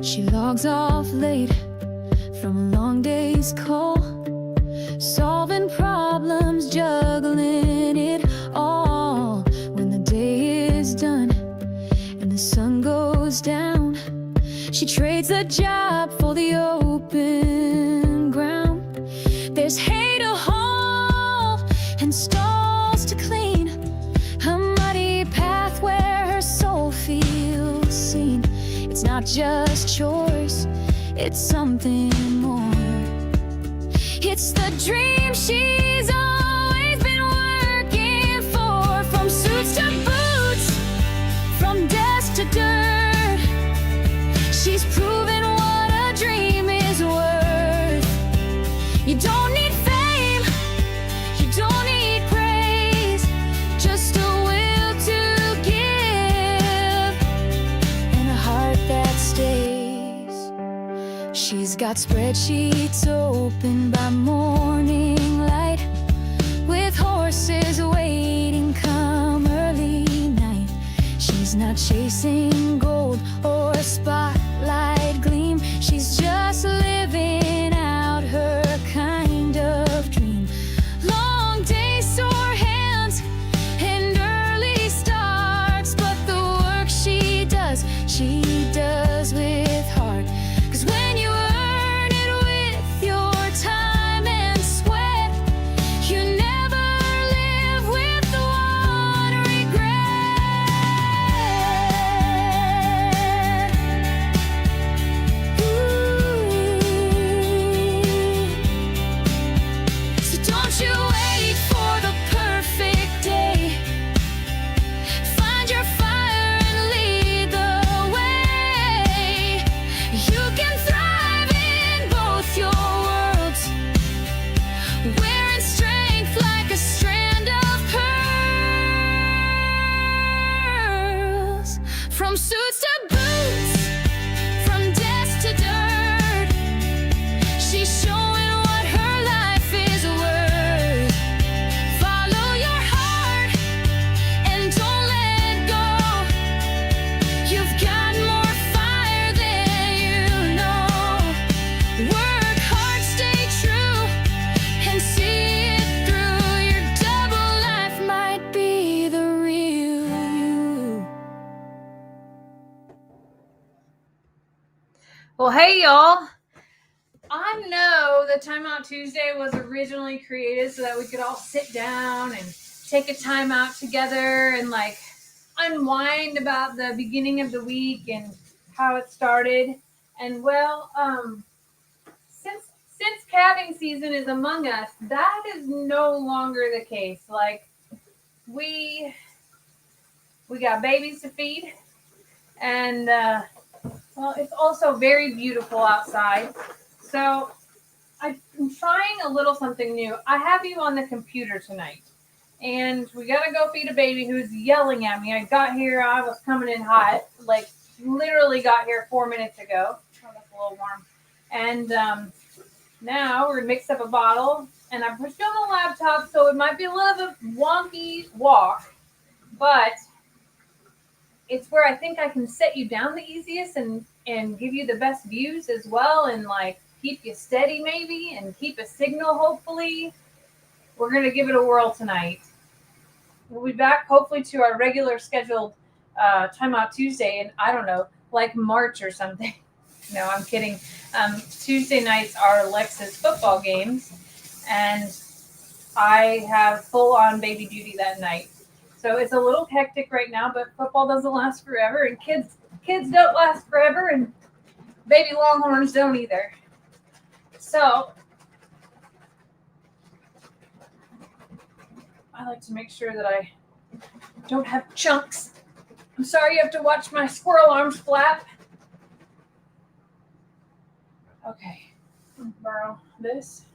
She logs off late from a long day's call, solving problems, juggling it all. When the day is done and the sun goes down, she trades the job for the open ground. There's hay to haul and stalls to clean, a muddy path where her soul feels seen. It's not just chores, it's something more. It's the dream she's always been working for. From suits to boots, from desk to dirt, she's proven what a dream is worth. You don't need fame, you don't need praise, just a will to give and a heart that stays. She's got spreadsheets open by morning light, with horses waiting come early night. She's not chasing gold or spotlight gleam, she's just living out her kind of dream. Long days, sore hands, and early starts, but the work she does with heart. 'Cause when you earn it with your time and sweat, you never live with one regret. So don't you wait for the perfect day. Find your fire and lead the way. You can thrive in both your worlds, wearing strength like a strand of pearls. From suits to boots, from desk to dirt, she's showing what her life is worth. Follow your heart and don't let go. You've got more fire than you know. Work hard, stay true, and see it through. Your double life might be the real you. Well, hey, y'all. I know that Timeout Tuesday was originally created so that we could all sit down and take a time out together and like unwind about the beginning of the week and how it started. And well, since calving season is among us, that is no longer the case. Like we got babies to feed, and well, it's also very beautiful outside. So I'm trying a little something new. I have you on the computer tonight, and we got to go feed a baby who's yelling at me. I got here, I was coming in hot, like literally got here 4 minutes ago. Oh, that's a little warm. And now we're going to mix up a bottle, and I pushed on the laptop, so it might be a little bit wonky walk, but it's where I think I can set you down the easiest and give you the best views as well, and like keep you steady maybe and keep a signal hopefully. We're going to give it a whirl tonight. We'll be back hopefully to our regular scheduled Timeout Tuesday in, I don't know, like March or something. No, I'm kidding. Tuesday nights are Lex's football games, and I have full-on baby duty that night. So it's a little hectic right now, but football doesn't last forever, and kids don't last forever, and baby Longhorns don't either. So I like to make sure that I don't have chunks. I'm sorry you have to watch my squirrel arms flap. Okay, borrow this.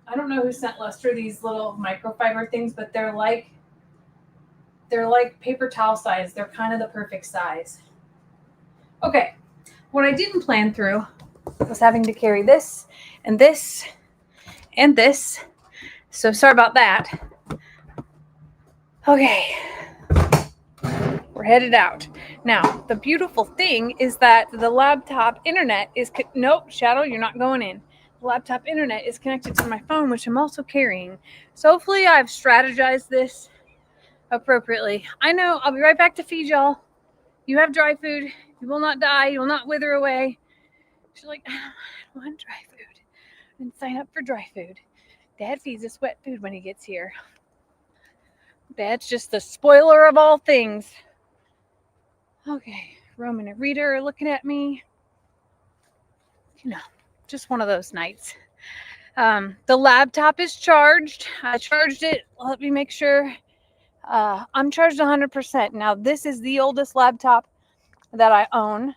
I don't know who sent Lester these little microfiber things, but they're like paper towel size. They're kind of the perfect size. Okay, what I didn't plan through was having to carry this and this and this. So sorry about that. Okay. We're headed out. Now, the beautiful thing is that the laptop internet is, nope, Shadow, you're not going in. The laptop internet is connected to my phone, which I'm also carrying. So hopefully I've strategized this appropriately. I know, I'll be right back to feed y'all. You have dry food. You will not die. You will not wither away. She's like, I don't want dry food. And sign up for dry food. Dad feeds us wet food when he gets here. Dad's just the spoiler of all things. Okay, Roman and Rita are looking at me. You know, just one of those nights. The laptop is charged. I charged it. Let me make sure. I'm charged 100%. Now, this is the oldest laptop that I own.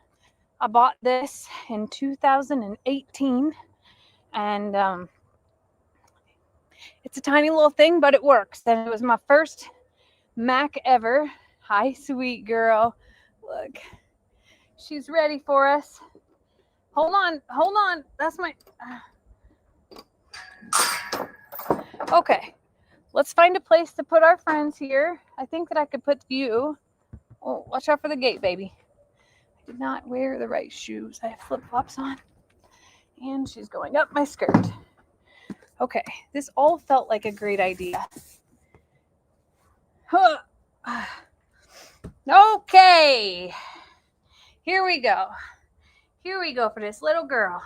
I bought this in 2018. And it's a tiny little thing, but it works. And it was my first Mac ever. Hi, sweet girl. Look, she's ready for us. Hold on. That's my... Okay, let's find a place to put our friends here. I think that I could put you... Oh, watch out for the gate, baby. I did not wear the right shoes. I have flip-flops on. And she's going up my skirt. Okay, this all felt like a great idea. Okay, here we go. Here we go for this little girl.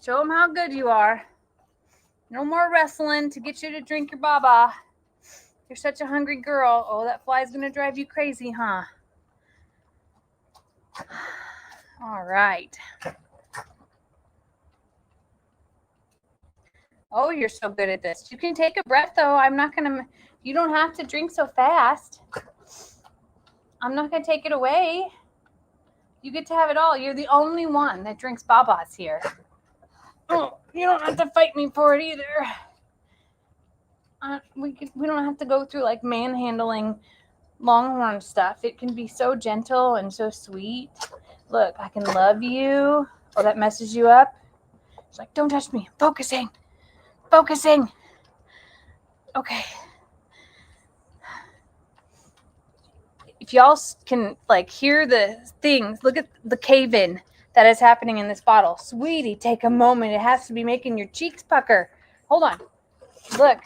Show them how good you are. No more wrestling to get you to drink your baba. You're such a hungry girl. Oh, that fly's gonna drive you crazy, huh? All right. Oh, you're so good at this. You can take a breath, though. You don't have to drink so fast. I'm not going to take it away. You get to have it all. You're the only one that drinks babas here. Oh, you don't have to fight me for it either. We don't have to go through like manhandling Longhorn stuff. It can be so gentle and so sweet. Look, I can love you. Oh, that messes you up. She's like, don't touch me. Focusing. Okay. If y'all can like hear the things, look at the cave-in that is happening in this bottle. Sweetie, take a moment. It has to be making your cheeks pucker. Hold on. Look.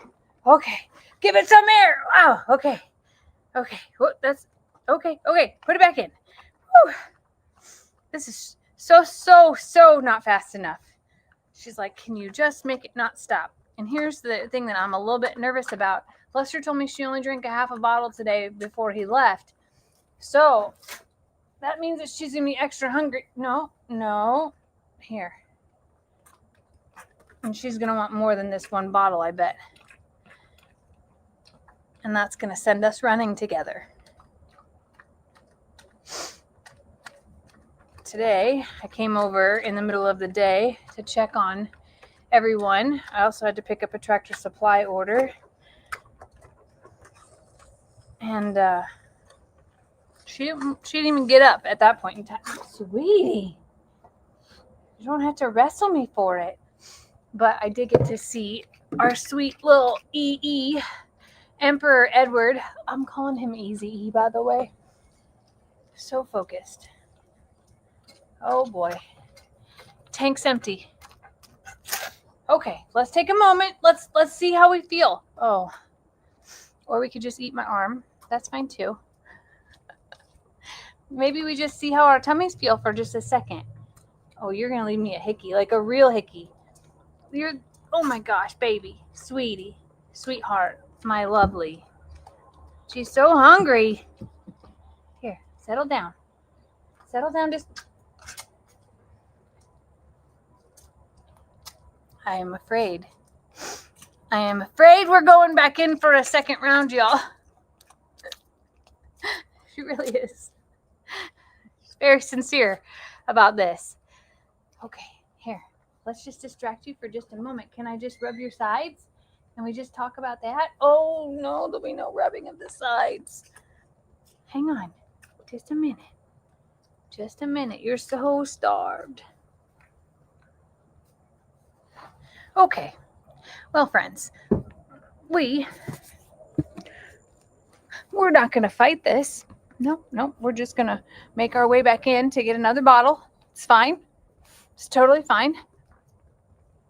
Okay. Give it some air. Wow. Okay. That's okay. Put it back in. Whew. This is so not fast enough. She's like, can you just make it not stop? And here's the thing that I'm a little bit nervous about. Lester told me she only drank a half a bottle today before he left. So that means that she's going to be extra hungry. No. Here. And she's going to want more than this one bottle, I bet. And that's going to send us running together. Today, I came over in the middle of the day to check on everyone. I also had to pick up a Tractor Supply order. And she didn't even get up at that point in time. Sweetie, you don't have to wrestle me for it. But I did get to see our sweet little EE, Emperor Edward. I'm calling him Easy E, by the way. So focused. Oh boy. Tank's empty. Okay, let's take a moment. Let's see how we feel. Oh. Or we could just eat my arm. That's fine too. Maybe we just see how our tummies feel for just a second. Oh, you're going to leave me a hickey, like a real hickey. Oh my gosh, baby. Sweetie. Sweetheart. My lovely. She's so hungry. Here, settle down. Just... I am afraid we're going back in for a second round, y'all. She really is. She's very sincere about this. Okay, here. Let's just distract you for just a moment. Can I just rub your sides? Can we just talk about that? Oh, no, there'll be no rubbing of the sides. Hang on. Just a minute. You're so starved. Okay. Well, friends, we're not going to fight this. No, we're just gonna make our way back in to get another bottle. It's fine. It's totally fine.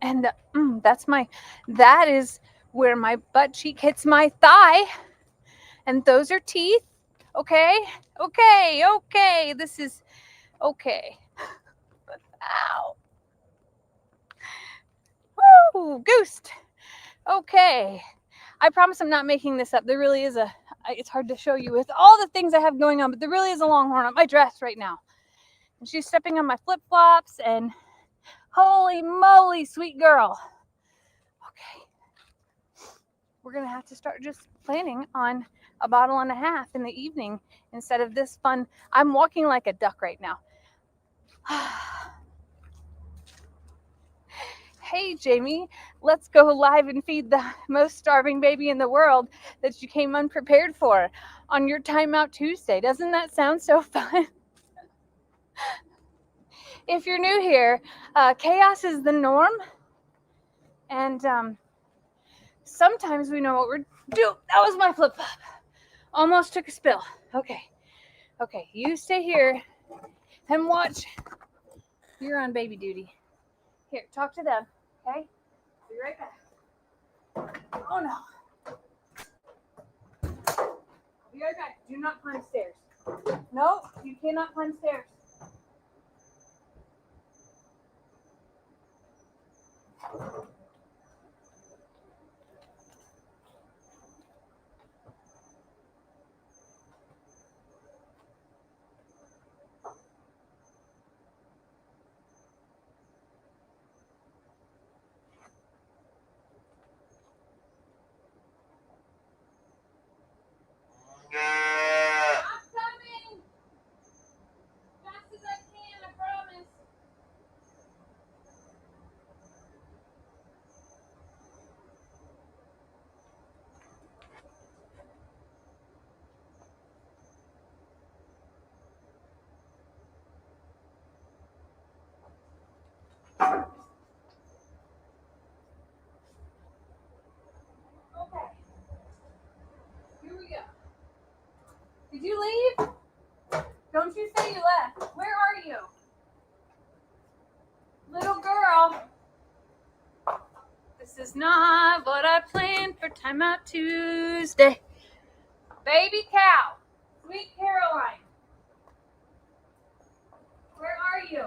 And that is where my butt cheek hits my thigh. And those are teeth. Okay. This is okay. Ow. Woo, goosed. Okay. I promise I'm not making this up. There really is it's hard to show you with all the things I have going on, but there really is a Longhorn on my dress right now. And she's stepping on my flip-flops, and holy moly, sweet girl. Okay. We're going to have to start just planning on a bottle and a half in the evening instead of this fun. I'm walking like a duck right now. Hey, Jamie, let's go live and feed the most starving baby in the world that you came unprepared for on your Timeout Tuesday. Doesn't that sound so fun? If you're new here, chaos is the norm. And sometimes we know what we're doing. That was my flip-flop. Almost took a spill. Okay, you stay here and watch. You're on baby duty. Here, talk to them, okay? Be right back. Oh no. Be right back. Do not climb stairs. No, you cannot climb stairs. I'm coming. Fast as I can, I promise. Okay. Here we go. Did you leave? Don't you say you left. Where are you? Little girl. This is not what I planned for Timeout Tuesday. Baby cow. Sweet Caroline. Where are you?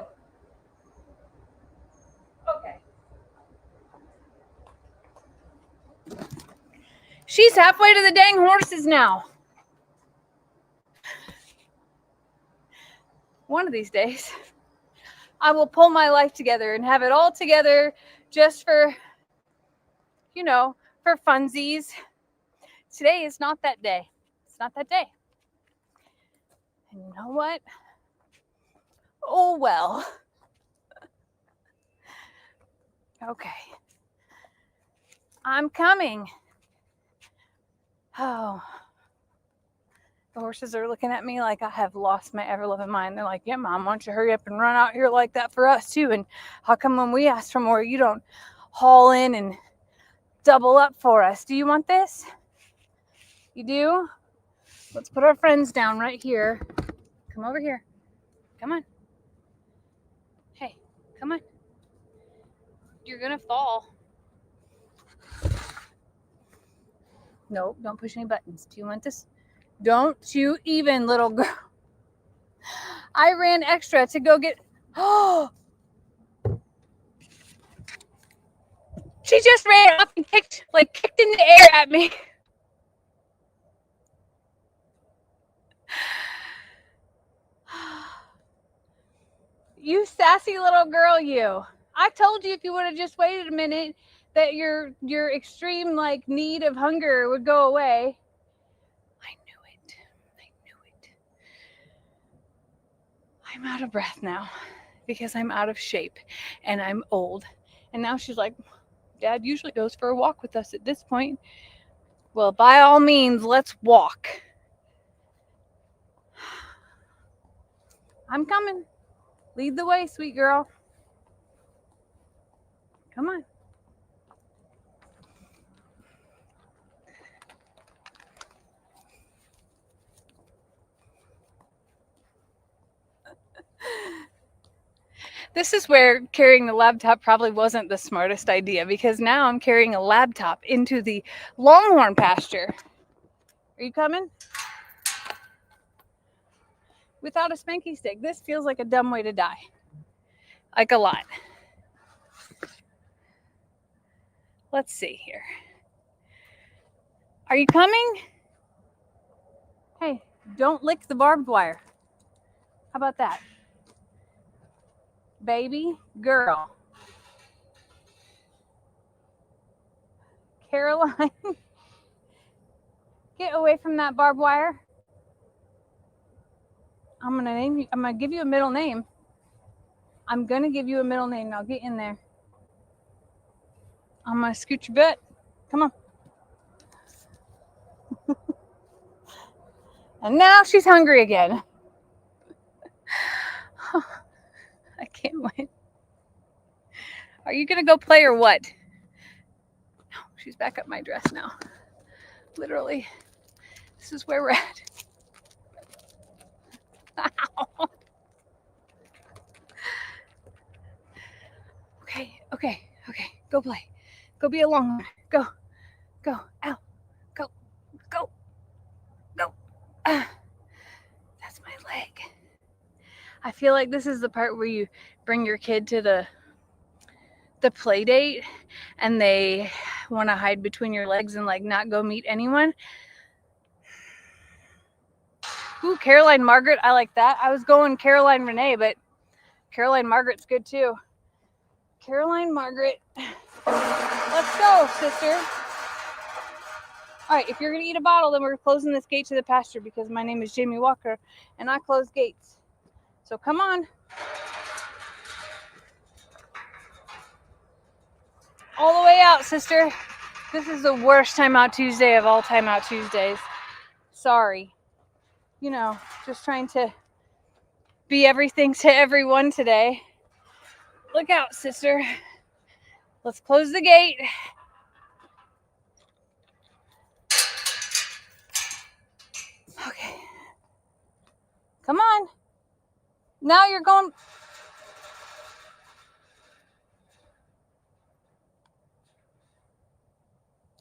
Okay. She's halfway to the dang horses now. One of these days, I will pull my life together and have it all together just for, for funsies. Today is not that day. It's not that day. And you know what? Oh, well. Okay. I'm coming. Oh. The horses are looking at me like I have lost my ever-loving mind. They're like, yeah, Mom, why don't you hurry up and run out here like that for us, too? And how come when we ask for more, you don't haul in and double up for us? Do you want this? You do? Let's put our friends down right here. Come over here. Come on. Hey, come on. You're going to fall. No, don't push any buttons. Do you want this? Don't you even, little girl. I ran extra to go get... Oh! She just ran up and kicked in the air at me. You sassy little girl, you. I told you if you would have just waited a minute that your extreme need of hunger would go away. I knew it. I'm out of breath now because I'm out of shape and I'm old. And now she's like, Dad usually goes for a walk with us at this point. Well, by all means, let's walk. I'm coming. Lead the way, sweet girl. Come on. This is where carrying the laptop probably wasn't the smartest idea, because now I'm carrying a laptop into the Longhorn pasture. Are you coming? Without a spanky stick. This feels like a dumb way to die. Like a lot. Let's see here. Are you coming? Hey, don't lick the barbed wire. How about that? Baby girl. Caroline, get away from that barbed wire. I'm gonna give you a middle name. I'm gonna give you a middle name. Now get in there. I'm gonna scoot your butt. Come on. And now she's hungry again. I can't wait. Are you gonna go play or what? No, she's back up my dress now. Literally, this is where we're at. Okay. Go play. Go be a Longhorn. Go. Ow. Go. That's my leg. I feel like this is the part where you bring your kid to the play date and they want to hide between your legs and like not go meet anyone. Ooh, Caroline Margaret, I like that. I was going Caroline Renee, but Caroline Margaret's good too. Caroline Margaret. Let's go, sister. All right, if you're going to eat a bottle, then we're closing this gate to the pasture because my name is Jamie Walker and I close gates. So come on. All the way out, sister. This is the worst Timeout Tuesday of all Timeout Tuesdays. Sorry. You know, just trying to be everything to everyone today. Look out, sister. Let's close the gate. Okay. Come on. Now you're going.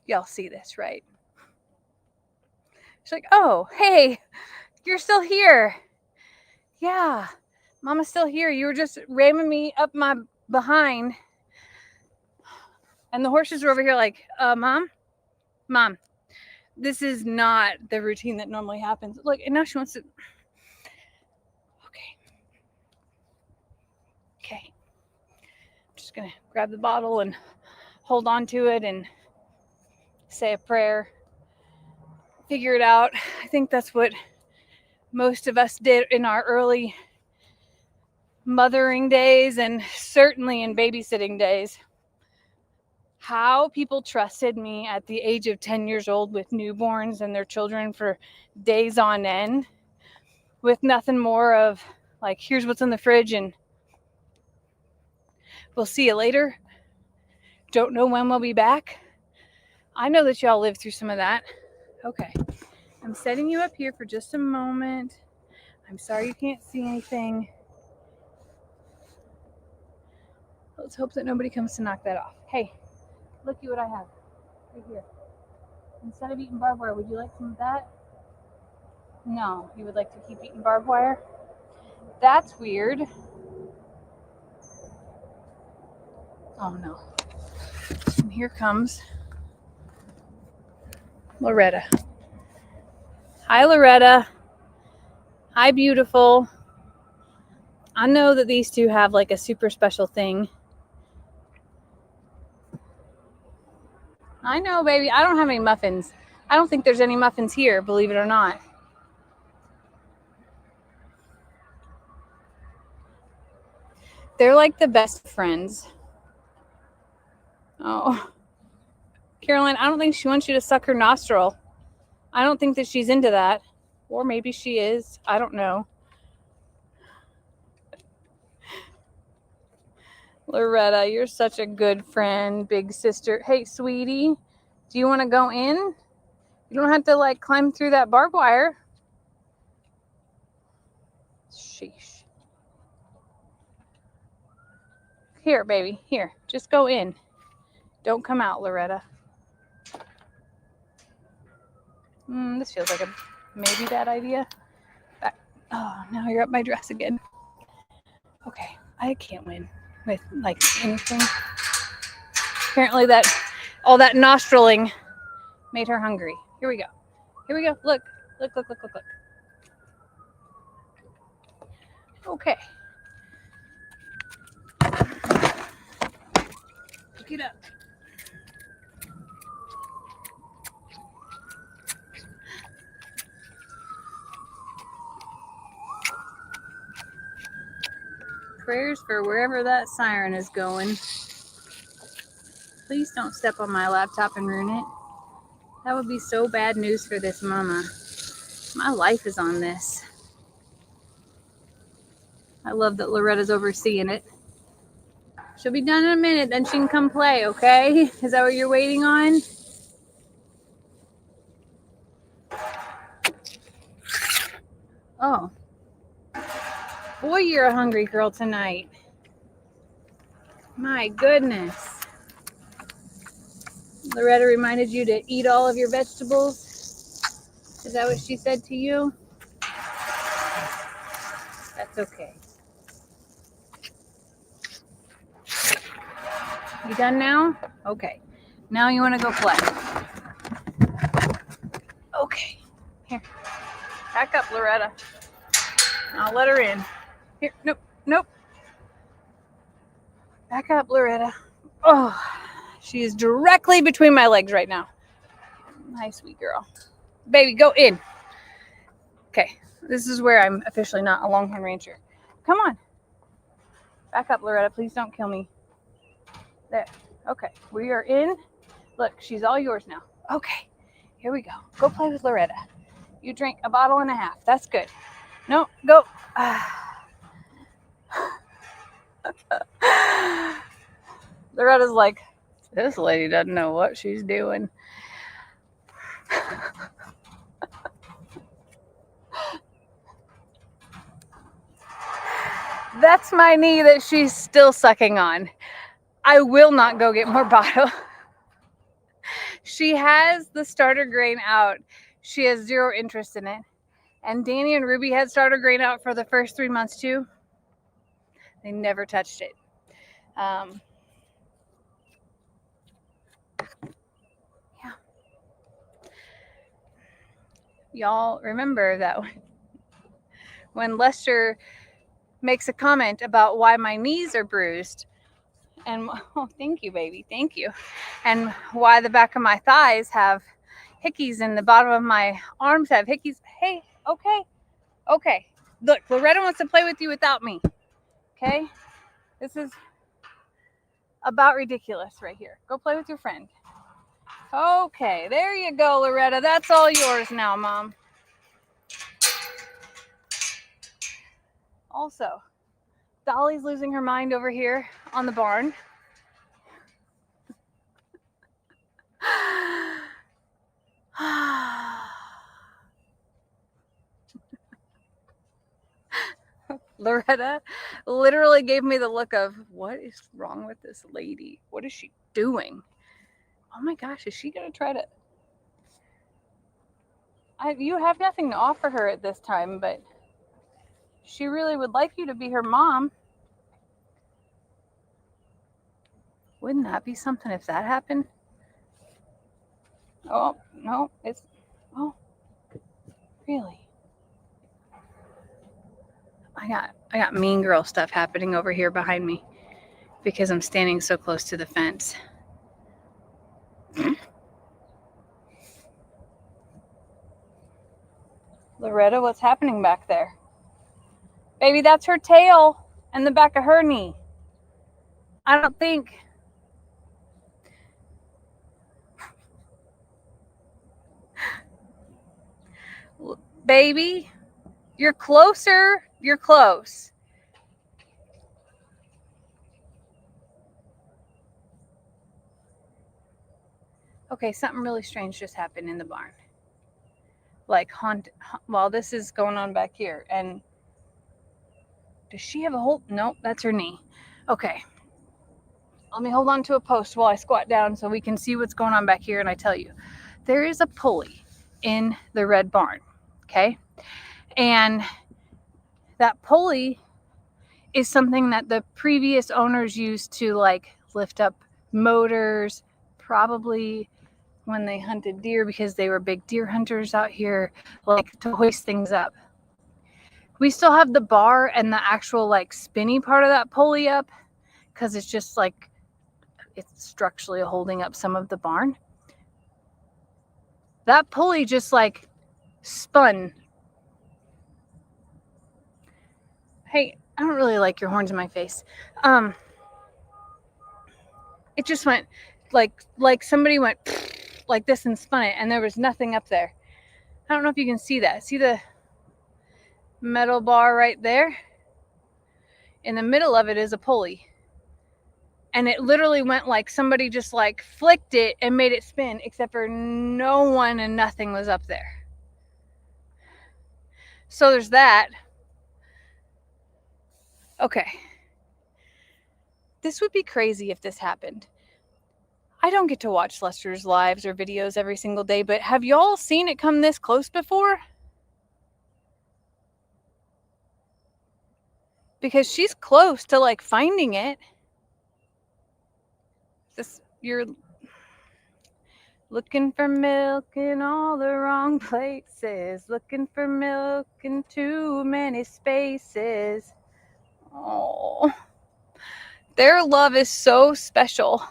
Y'all see this, right? She's like, oh, hey, you're still here. Yeah, Mama's still here. You were just ramming me up my behind. And the horses were over here like, Mom, this is not the routine that normally happens. Look, and now she wants to. Okay. I'm just going to grab the bottle and hold on to it and say a prayer. Figure it out. I think that's what most of us did in our early mothering days and certainly in babysitting days. How people trusted me at the age of 10 years old with newborns and their children for days on end with nothing more of like, here's what's in the fridge and we'll see you later. Don't know when we'll be back. I know that y'all lived through some of that. Okay. I'm setting you up here for just a moment. I'm sorry you can't see anything. Let's hope that nobody comes to knock that off. Hey, looky what I have right here. Instead of eating barbed wire, would you like some of that? No, you would like to keep eating barbed wire? That's weird. Oh no. And here comes Loretta. Hi, Loretta. Hi, beautiful. I know that these two have like a super special thing. I know, baby. I don't have any muffins. I don't think there's any muffins here, believe it or not. They're like the best friends. Oh. Caroline, I don't think she wants you to suck her nostril. I don't think that she's into that. Or maybe she is. I don't know. Loretta, you're such a good friend, big sister. Hey, sweetie, do you want to go in? You don't have to like climb through that barbed wire. Sheesh. Here, baby. Here. Just go in. Don't come out, Loretta. This feels like a maybe bad idea. Back. Oh, now you're up my dress again. Okay, I can't win with like anything. Apparently all that nostriling made her hungry. Here we go. Here we go. Look. Look. Okay. Pick it up. Prayers for wherever that siren is going. Please don't step on my laptop and ruin it. That would be so bad news for this mama. My life is on this. I love that Loretta's overseeing it. She'll be done in a minute, then she can come play, okay? Is that what you're waiting on? Oh. Boy, you're a hungry girl tonight. My goodness. Loretta reminded you to eat all of your vegetables? Is that what she said to you? That's okay. You done now? Okay. Now you want to go play. Okay. Here. Back up, Loretta. I'll let her in. Here. Nope. Back up, Loretta. Oh, she is directly between my legs right now. Hi, sweet girl. Baby, go in. Okay. This is where I'm officially not a Longhorn Rancher. Come on. Back up, Loretta. Please don't kill me. There. Okay. We are in. Look, she's all yours now. Okay. Here we go. Go play with Loretta. You drink a bottle and a half. That's good. No, go. Loretta's like, this lady doesn't know what she's doing. That's my knee that she's still sucking on. I will not go get more bottle. She has the starter grain out. She has zero interest in it. And Danny and Ruby had starter grain out for the first 3 months too. They never touched it. Yeah. Y'all remember that when Lester makes a comment about why my knees are bruised, and oh, thank you, baby, thank you, and why the back of my thighs have hickeys and the bottom of my arms have hickeys. Hey, okay. Look, Loretta wants to play with you without me. Okay, this is about ridiculous right here. Go play with your friend. Okay, there you go, Loretta. That's all yours now, Mom. Also, Dolly's losing her mind over here on the barn. Loretta literally gave me the look of, what is wrong with this lady? What is she doing? Oh my gosh, is she going to try to... You have nothing to offer her at this time, but she really would like you to be her mom. Wouldn't that be something if that happened? Oh, no, it's... Oh, really? I got mean girl stuff happening over here behind me because I'm standing so close to the fence. Loretta, what's happening back there? Baby, that's her tail and the back of her knee. I don't think... Baby, you're closer. You're close. Okay, something really strange just happened in the barn. Like, well, this is going on back here. And does she have a hole? Nope, that's her knee. Okay. Let me hold on to a post while I squat down so we can see what's going on back here. And I tell you, there is a pulley in the red barn, okay? And that pulley is something that the previous owners used to like lift up motors, probably when they hunted deer because they were big deer hunters out here, like to hoist things up. We still have the bar and the actual like spinny part of that pulley up because it's just like it's structurally holding up some of the barn. That pulley just like spun. Hey, I don't really like your horns in my face. It just went like somebody went like this and spun it, and there was nothing up there. I don't know if you can see that. See the metal bar right there? In the middle of it is a pulley. And it literally went like somebody just like flicked it and made it spin, except for no one and nothing was up there. So there's that. Okay. This would be crazy if this happened. I don't get to watch Lester's lives or videos every single day, but have y'all seen it come this close before? Because she's close to like finding it. You're looking for milk in all the wrong places, looking for milk in too many spaces. Oh, their love is so special.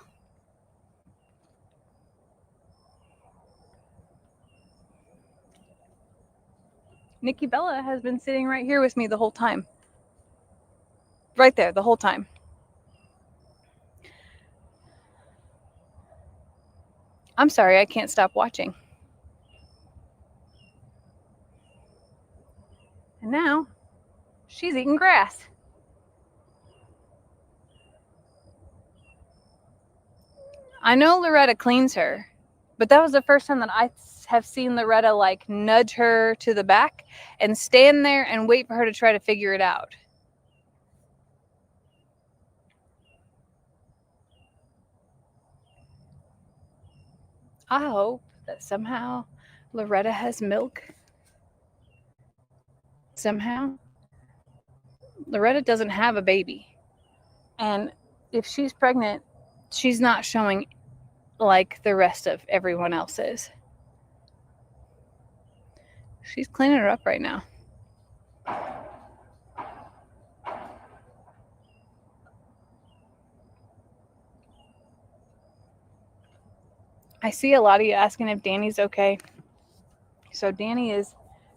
Nikki Bella has been sitting right here with me the whole time. Right there, the whole time. I'm sorry, I can't stop watching. And now, she's eating grass. I know Loretta cleans her, but that was the first time that I have seen Loretta like nudge her to the back and stand there and wait for her to try to figure it out. I hope that somehow Loretta has milk. Somehow. Loretta doesn't have a baby. And if she's pregnant, she's not showing like the rest of everyone else is. She's cleaning her up right now. I see a lot of you asking if Danny's okay. So Danny is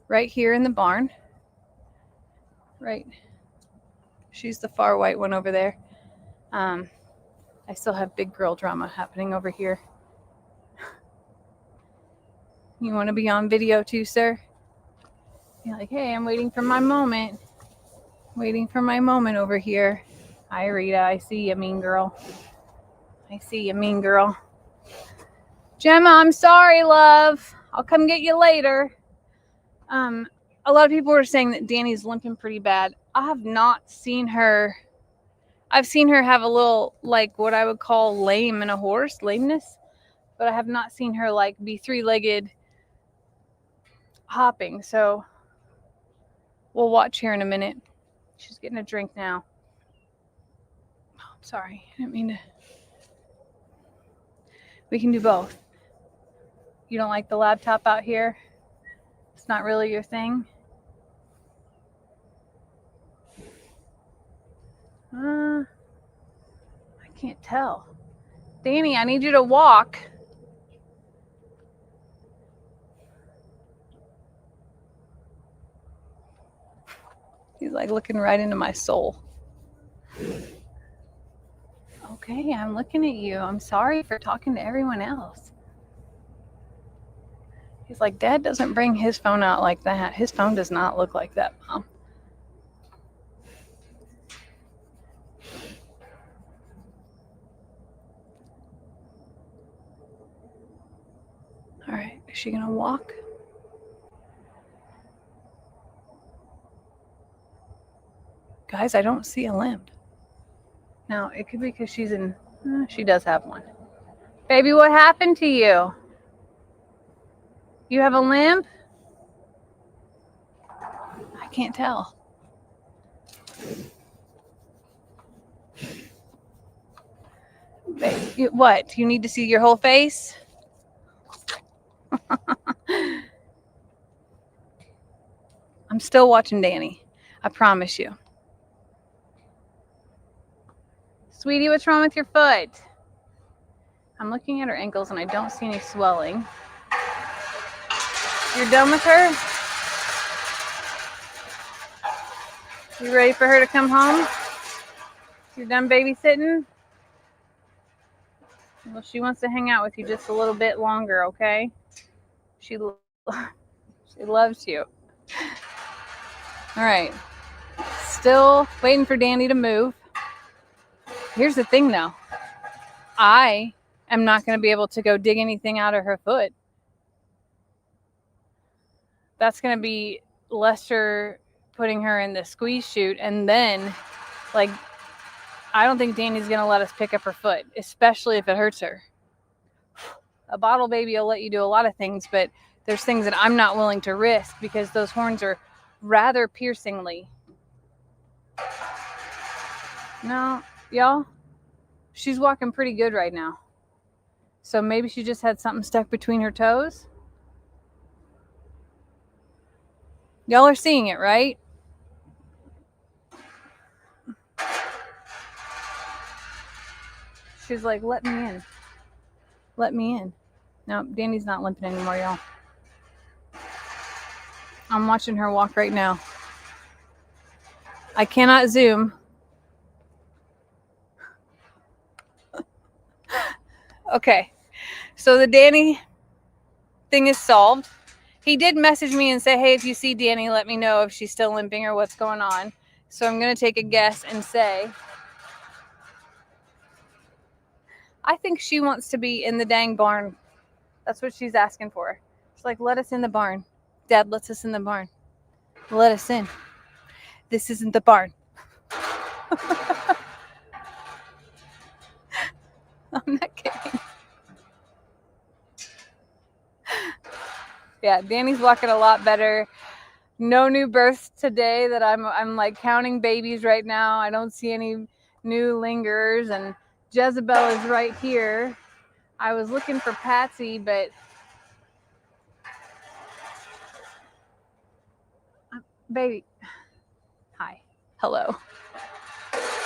right here in the barn. Right. She's the far white one over there. I still have big girl drama happening over here. You want to be on video too, sir? You're like, hey, I'm waiting for my moment. Waiting for my moment over here. Hi, Rita. I see you, mean girl. I see you, mean girl. Gemma, I'm sorry, love. I'll come get you later. A lot of people were saying that Danny's limping pretty bad. I have not seen her. I've seen her have a little, like, what I would call lame in a horse, lameness. But I have not seen her, like, be three-legged hopping. So we'll watch here in a minute. She's getting a drink now. Oh, I'm sorry. I didn't mean to. We can do both. You don't like the laptop out here? It's not really your thing? I can't tell. Danny, I need you to walk. He's like looking right into my soul. Okay, I'm looking at you. I'm sorry for talking to everyone else. He's like, Dad doesn't bring his phone out like that. His phone does not look like that, Mom. All right, is she gonna walk? Guys, I don't see a limp. Now, it could be because she's in She does have one. Baby, what happened to you? You have a limp? I can't tell. Baby, what? You need to see your whole face? I'm still watching Danny. I promise you. Sweetie, what's wrong with your foot? I'm looking at her ankles and I don't see any swelling. You're done with her? You ready for her to come home? You're done babysitting? Well, she wants to hang out with you just a little bit longer, okay? She loves you. All right. Still waiting for Danny to move. Here's the thing, though. I am not going to be able to go dig anything out of her foot. That's going to be Lester putting her in the squeeze chute, and then, like, I don't think Danny's going to let us pick up her foot, especially if it hurts her. A bottle baby will let you do a lot of things, but there's things that I'm not willing to risk because those horns are rather piercingly. No, y'all, she's walking pretty good right now. So maybe she just had something stuck between her toes. Y'all are seeing it, right? She's like, let me in. Let me in. No, Danny's not limping anymore, y'all. I'm watching her walk right now. I cannot zoom. Okay, so the Danny thing is solved. He did message me and say, hey, if you see Danny, let me know if she's still limping or what's going on. So I'm going to take a guess and say, I think she wants to be in the dang barn. That's what she's asking for. She's like, let us in the barn. Dad lets us in the barn. Let us in. This isn't the barn. I'm not kidding. Yeah, Danny's walking a lot better. No new births today that I'm like counting babies right now. I don't see any new lingers, and Jezebel is right here. I was looking for Patsy, but baby, hi, hello.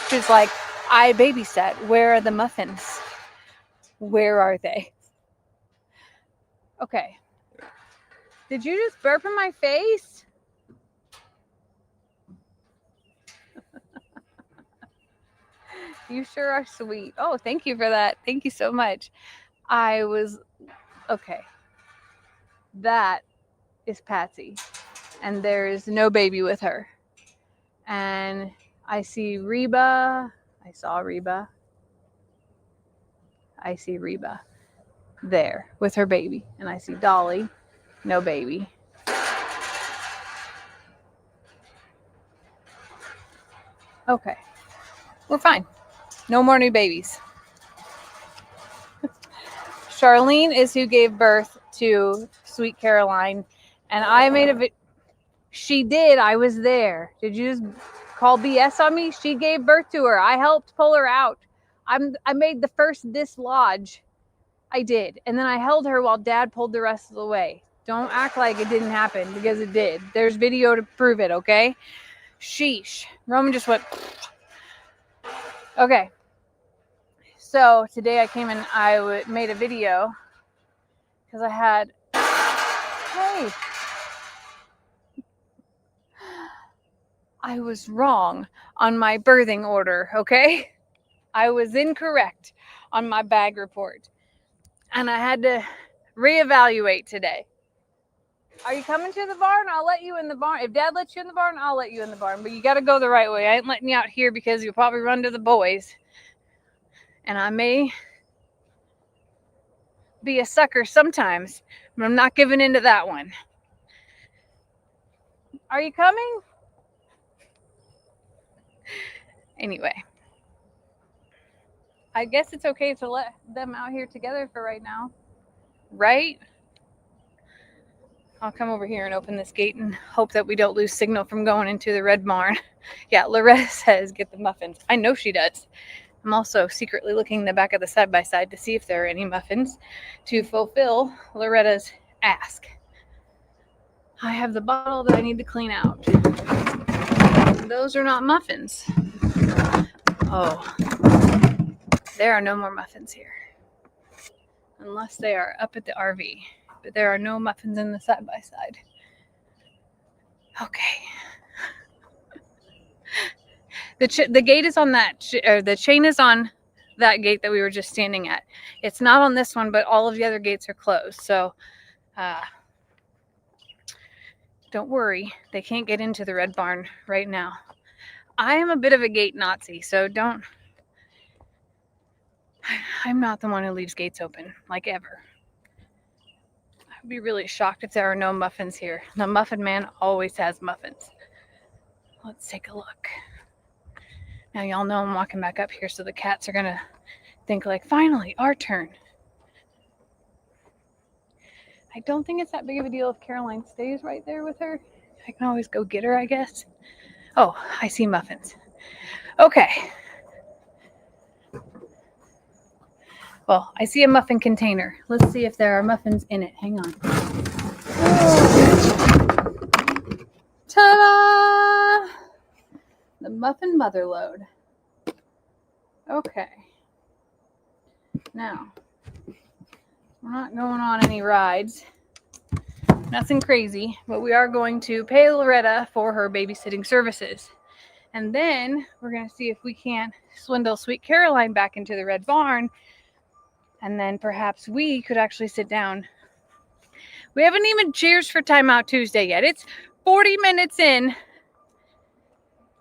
She's like, I babysat. Where are the muffins? Where are they? Okay. Did you just burp in my face? You sure are sweet. Oh, thank you for that. Thank you so much. Okay. That is Patsy. And there's no baby with her. And I see Reba. I saw Reba. I see Reba there with her baby. And I see Dolly. No baby. Okay. We're fine. No more new babies. Charlene is who gave birth to Sweet Caroline. And I made a video. She did. I was there. Did you just call BS on me? She gave birth to her. I helped pull her out. I made the first dislodge. I did. And then I held her while Dad pulled the rest of the way. Don't act like it didn't happen, because it did. There's video to prove it, okay? Sheesh. Roman just went. Okay. So today I came and I made a video because I had. Hey. I was wrong on my birthing order, okay? I was incorrect on my bag report. And I had to reevaluate today. Are you coming to the barn? I'll let you in the barn. If Dad lets you in the barn, I'll let you in the barn. But you got to go the right way. I ain't letting you out here because you'll probably run to the boys. And I may be a sucker sometimes, but I'm not giving in to that one. Are you coming? Anyway. I guess it's okay to let them out here together for right now, right? I'll come over here and open this gate and hope that we don't lose signal from going into the red barn. Yeah, Loretta says get the muffins. I know she does. I'm also secretly looking in the back of the side-by-side to see if there are any muffins to fulfill Loretta's ask. I have the bottle that I need to clean out. Those are not muffins. Oh, there are no more muffins here. Unless they are up at the RV. But there are no muffins in the side-by-side. Okay. The gate is on that, the chain is on that gate that we were just standing at. It's not on this one, but all of the other gates are closed. So don't worry, they can't get into the red barn right now. I am a bit of a gate Nazi, so I'm not the one who leaves gates open, like ever. I'd be really shocked if there are no muffins here. The Muffin Man always has muffins. Let's take a look. Now y'all know I'm walking back up here, so the cats are gonna think like, finally, our turn. I don't think it's that big of a deal if Caroline stays right there with her. I can always go get her, I guess. Oh, I see muffins. Okay. Well, I see a muffin container. Let's see if there are muffins in it. Hang on. Ta-da! The muffin mother load. Okay. Now, we're not going on any rides. Nothing crazy, but we are going to pay Loretta for her babysitting services. And then we're going to see if we can't swindle Sweet Caroline back into the red barn. And then perhaps we could actually sit down. We haven't even cheers for Timeout Tuesday yet. It's 40 minutes in.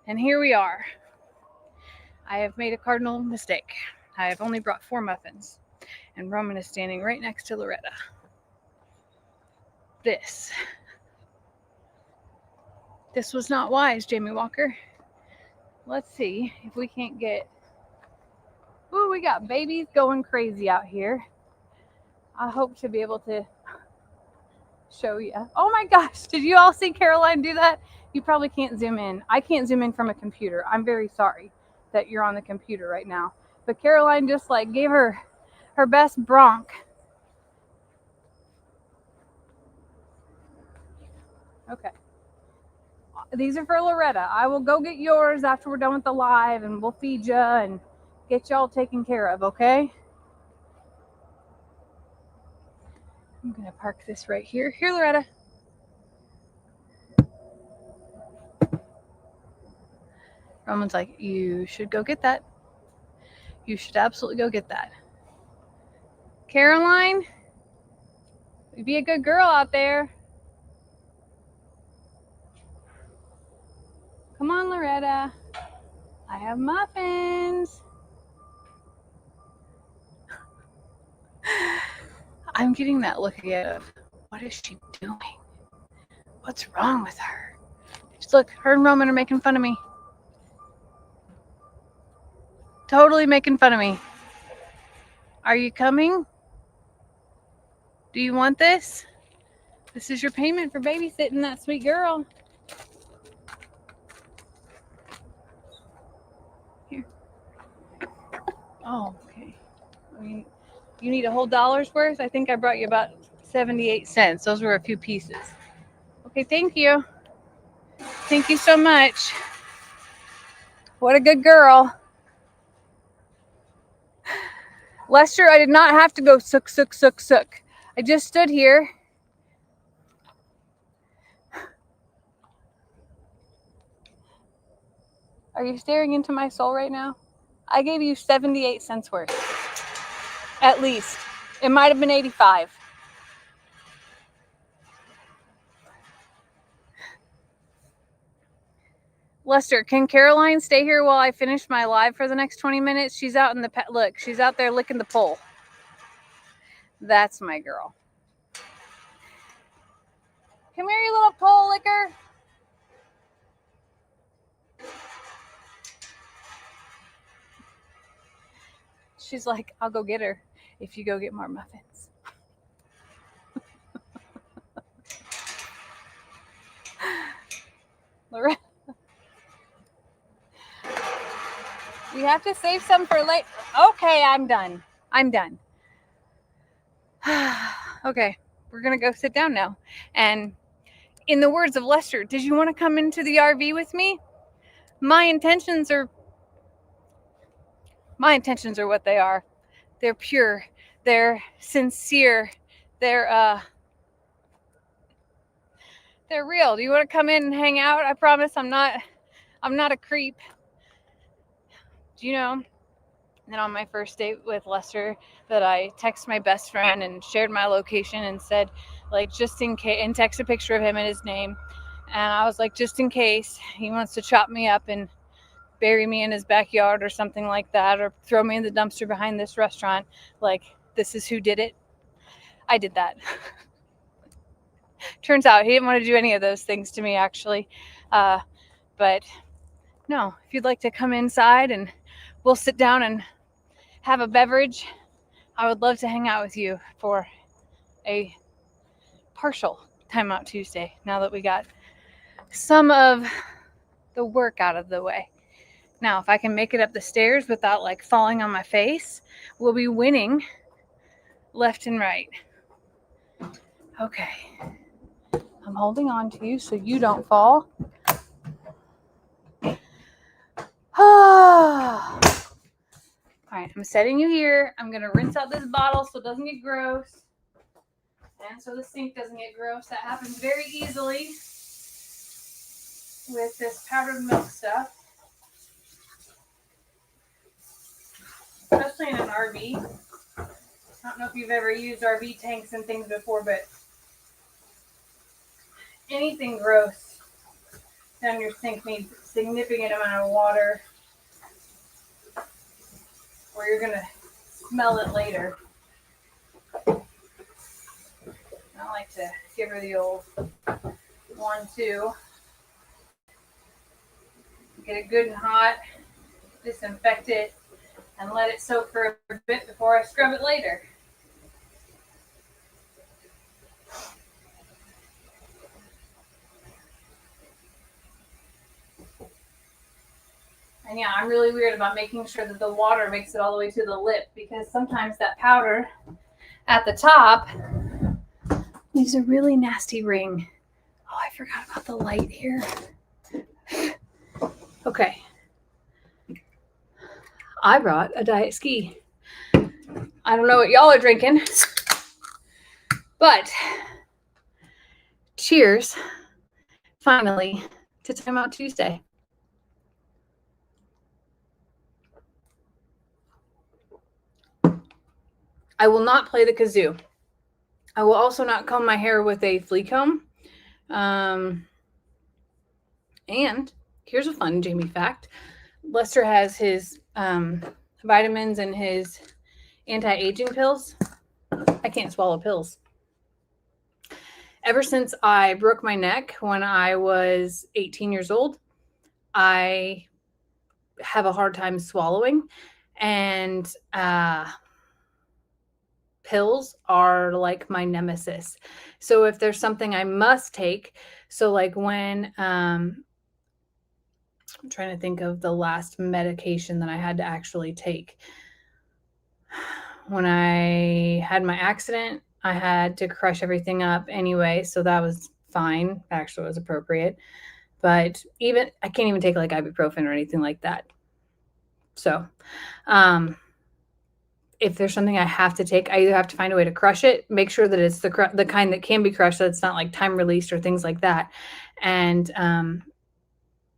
And here we are. I have made a cardinal mistake. I have only brought 4 muffins. And Roman is standing right next to Loretta. This was not wise, Jamie Walker. Let's see if we can't get... Ooh, we got babies going crazy out here. I hope to be able to show you. Oh my gosh, did you all see Caroline do that? You probably can't zoom in. I can't zoom in from a computer. I'm very sorry that you're on the computer right now. But Caroline just like gave her best bronc. Okay. These are for Loretta. I will go get yours after we're done with the live and we'll feed you and get y'all taken care of, okay? I'm gonna park this right here. Here, Loretta. Roman's like, you should go get that. You should absolutely go get that. Caroline, be a good girl out there. Come on, Loretta. I have muffins. I'm getting that look again of, what is she doing? What's wrong with her? Just look, her and Roman are making fun of me. Totally making fun of me. Are you coming? Do you want this? This is your payment for babysitting that sweet girl. Here. Oh, okay. I mean, you need a whole $1's worth? I think I brought you about 78 cents. Those were a few pieces. Okay, thank you. Thank you so much. What a good girl. Lester, I did not have to go sook, sook, sook, sook. I just stood here. Are you staring into my soul right now? I gave you 78 cents worth. At least. It might have been 85. Lester, can Caroline stay here while I finish my live for the next 20 minutes? She's out in the look, she's out there licking the pole. That's my girl. Come here, you little pole licker. She's like, I'll go get her if you go get more muffins. Loretta. We have to save some for late. Okay, I'm done. Okay, we're going to go sit down now. And in the words of Lester, did you want to come into the RV with me? My intentions are what they are. They're pure. They're sincere. They're real. Do you want to come in and hang out? I promise I'm not a creep. Do you know that on my first date with Lester that I texted my best friend and shared my location and said, like, just in case, and text a picture of him and his name. And I was like, just in case he wants to chop me up and bury me in his backyard or something like that, or throw me in the dumpster behind this restaurant, like, this is who did it. I did that. Turns out he didn't want to do any of those things to me, actually. But no, if you'd like to come inside and we'll sit down and have a beverage, I would love to hang out with you for a partial Timeout Tuesday, now that we got some of the work out of the way. Now, if I can make it up the stairs without like falling on my face, we'll be winning left and right. Okay. I'm holding on to you so you don't fall. All right, I'm setting you here. I'm going to rinse out this bottle so it doesn't get gross. And so the sink doesn't get gross. That happens very easily with this powdered milk stuff. Especially in an RV. I don't know if you've ever used RV tanks and things before, but anything gross down your sink needs a significant amount of water, or you're going to smell it later. I like to give her the old 1-2. Get it good and hot, disinfect it, and let it soak for a bit before I scrub it later. And yeah, I'm really weird about making sure that the water makes it all the way to the lip, because sometimes that powder at the top leaves a really nasty ring. Oh, I forgot about the light here. Okay. I brought a diet ski. I don't know what y'all are drinking, but cheers, finally, to Timeout Tuesday. I will not play the kazoo. I will also not comb my hair with a flea comb. And here's a fun Jamie fact. Lester has his vitamins and his anti-aging pills. I can't swallow pills. Ever since I broke my neck when I was 18 years old, I have a hard time swallowing, and pills are like my nemesis. So if there's something I must take, so like when I'm trying to think of the last medication that I had to actually take. When I had my accident, I had to crush everything up anyway, so that was fine. Actually, it was appropriate. But I can't even take like ibuprofen or anything like that. So, if there's something I have to take, I either have to find a way to crush it, make sure that it's the kind that can be crushed, so it's not like time released or things like that. And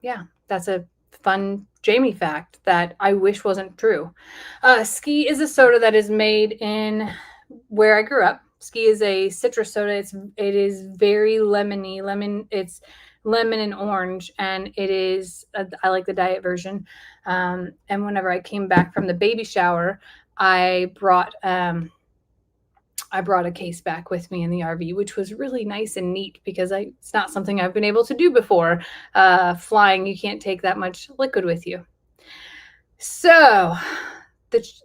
yeah, that's a fun Jamie fact that I wish wasn't true. Ski is a soda that is made in where I grew up. Ski is a citrus soda. It is very lemony. It's lemon and orange, and it is. I like the diet version. And whenever I came back from the baby shower, I brought a case back with me in the RV, which was really nice and neat because it's not something I've been able to do before. Flying, you can't take that much liquid with you. So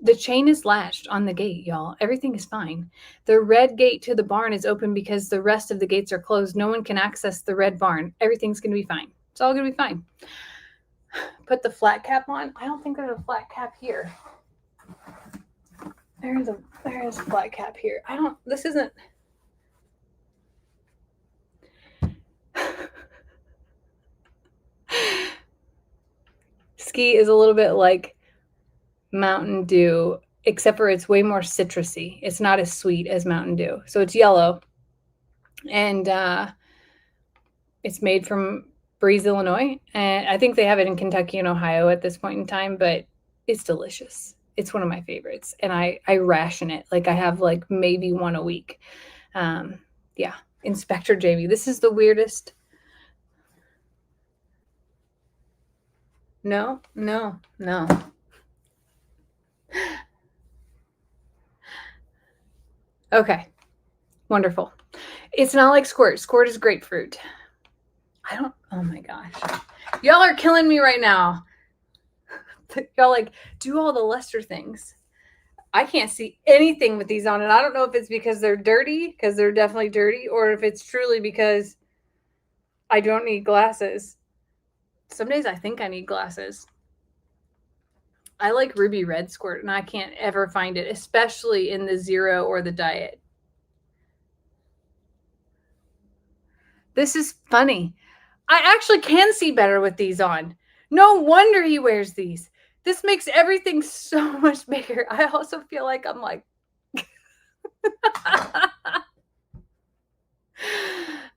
The chain is latched on the gate, y'all. Everything is fine. The red gate to the barn is open because the rest of the gates are closed. No one can access the red barn. Everything's going to be fine. It's all going to be fine. Put the flat cap on. I don't think there's a flat cap here. There is a flat cap here. This isn't. Ski is a little bit like Mountain Dew, except for it's way more citrusy. It's not as sweet as Mountain Dew. So it's yellow. And it's made from Bruises, Illinois. And I think they have it in Kentucky and Ohio at this point in time, but it's delicious. It's one of my favorites. And I ration it. Like I have like maybe one a week. Yeah. Inspector Jamie. This is the weirdest. No. Okay. Wonderful. It's not like Squirt. Squirt is grapefruit. Oh my gosh. Y'all are killing me right now. Y'all like do all the Lester things. I can't see anything with these on, and I don't know if it's because they're dirty, because they're definitely dirty, or if it's truly because I don't need glasses. Some days I think I need glasses. I like ruby red Squirt, and I can't ever find it, especially in the zero or the diet. This is funny. I actually can see better with these on. No wonder he wears these. This makes everything so much bigger. I also feel like I'm like,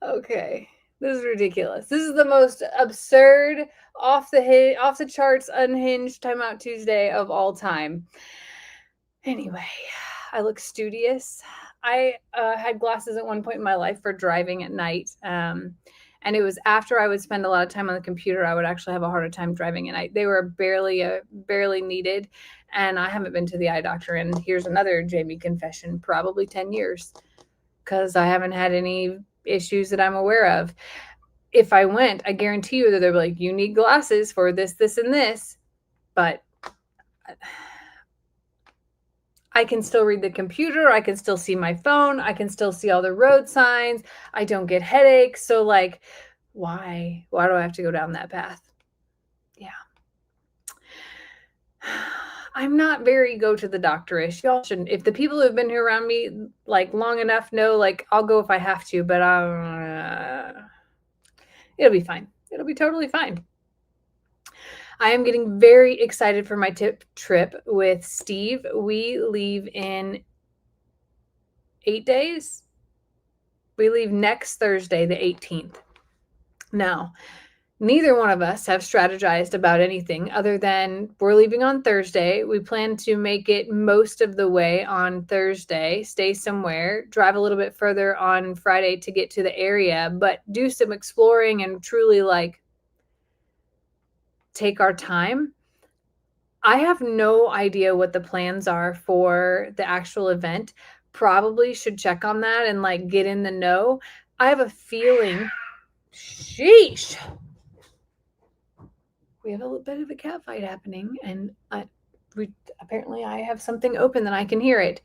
okay, this is ridiculous. This is the most absurd, off the charts, unhinged Timeout Tuesday of all time. Anyway, I look studious. I had glasses at one point in my life for driving at night. And it was after I would spend a lot of time on the computer, I would actually have a harder time driving at night. They were barely needed. And I haven't been to the eye doctor. And here's another Jamie confession, probably 10 years, because I haven't had any issues that I'm aware of. If I went, I guarantee you that they'd be like, you need glasses for this, this, and this. But I can still read the computer. I can still see my phone. I can still see all the road signs. I don't get headaches. So like, why do I have to go down that path? Yeah. I'm not very go to the doctor-ish. Y'all shouldn't. If the people who have been here around me like long enough know, like I'll go if I have to, but it'll be fine. It'll be totally fine. I am getting very excited for my trip with Steve. We leave in 8 days. We leave next Thursday, the 18th. Now, neither one of us have strategized about anything other than we're leaving on Thursday. We plan to make it most of the way on Thursday, stay somewhere, drive a little bit further on Friday to get to the area, but do some exploring and truly like take our time. I have no idea what the plans are for the actual event. Probably should check on that and like get in the know. I have a feeling, sheesh. We have a little bit of a cat fight happening, and apparently I have something open that I can hear it.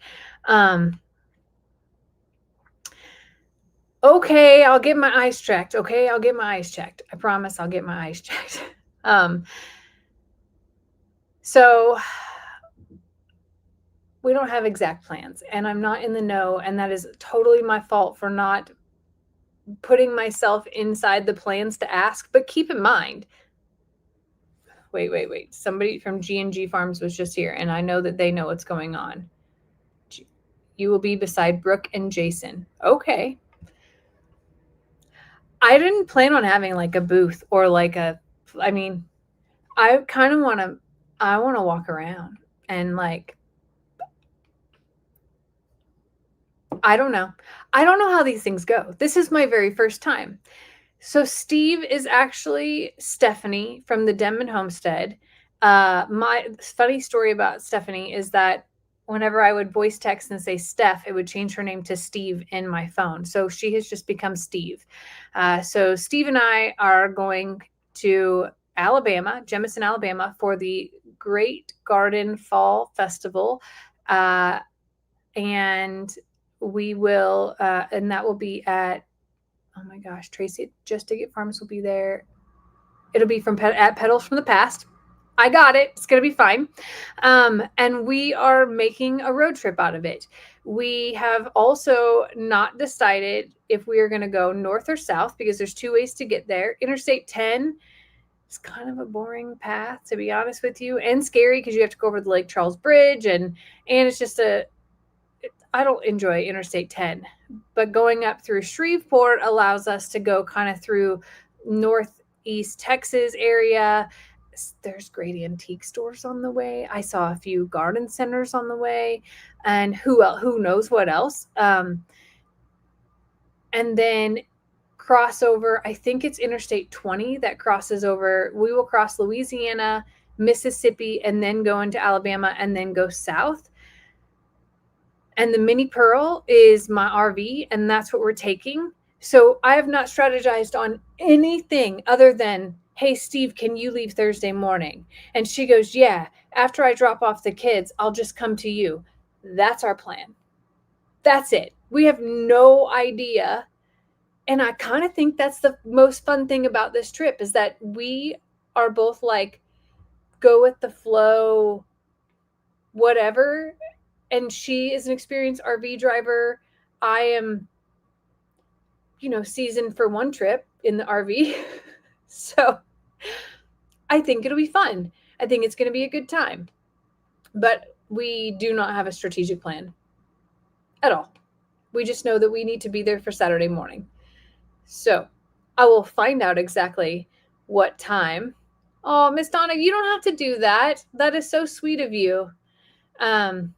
Okay, I'll get my eyes checked. Okay, I'll get my eyes checked. I promise I'll get my eyes checked. So we don't have exact plans, and I'm not in the know, and that is totally my fault for not putting myself inside the plans to ask. But keep in mind, wait. Somebody from G&G Farms was just here, and I know that they know what's going on. You will be beside Brooke and Jason. Okay. I didn't plan on having like a booth or like I kind of want to walk around and like, I don't know how these things go. This is my very first time. So Steve is actually Stephanie from the Denman Homestead. My funny story about Stephanie is that whenever I would voice text and say Steph, it would change her name to Steve in my phone. So she has just become Steve. So Steve and I are going to Alabama, Jemison, Alabama, for the great garden fall festival. And we will, and that will be at, oh my gosh, Tracy at Just Dig It Farms will be there. It'll be at Petals from the Past. I got it. It's going to be fine. And we are making a road trip out of it. We have also not decided if we are going to go north or south because there's 2 ways to get there. Interstate 10 is kind of a boring path, to be honest with you, and scary because you have to go over the Lake Charles Bridge, and it's just I don't enjoy Interstate 10, but going up through Shreveport allows us to go kind of through Northeast Texas area. There's great antique stores on the way. I saw a few garden centers on the way, and who knows what else. And then cross over, I think it's Interstate 20 that crosses over. We will cross Louisiana, Mississippi, and then go into Alabama and then go south. And the Mini Pearl is my RV, and that's what we're taking. So I have not strategized on anything other than, hey, Steve, can you leave Thursday morning? And she goes, yeah, after I drop off the kids, I'll just come to you. That's our plan. That's it. We have no idea. And I kind of think that's the most fun thing about this trip is that we are both like, go with the flow, whatever. And she is an experienced RV driver. I am, seasoned for one trip in the RV. So I think it'll be fun. I think it's going to be a good time. But we do not have a strategic plan at all. We just know that we need to be there for Saturday morning. So I will find out exactly what time. Oh, Miss Donna, you don't have to do that. That is so sweet of you. And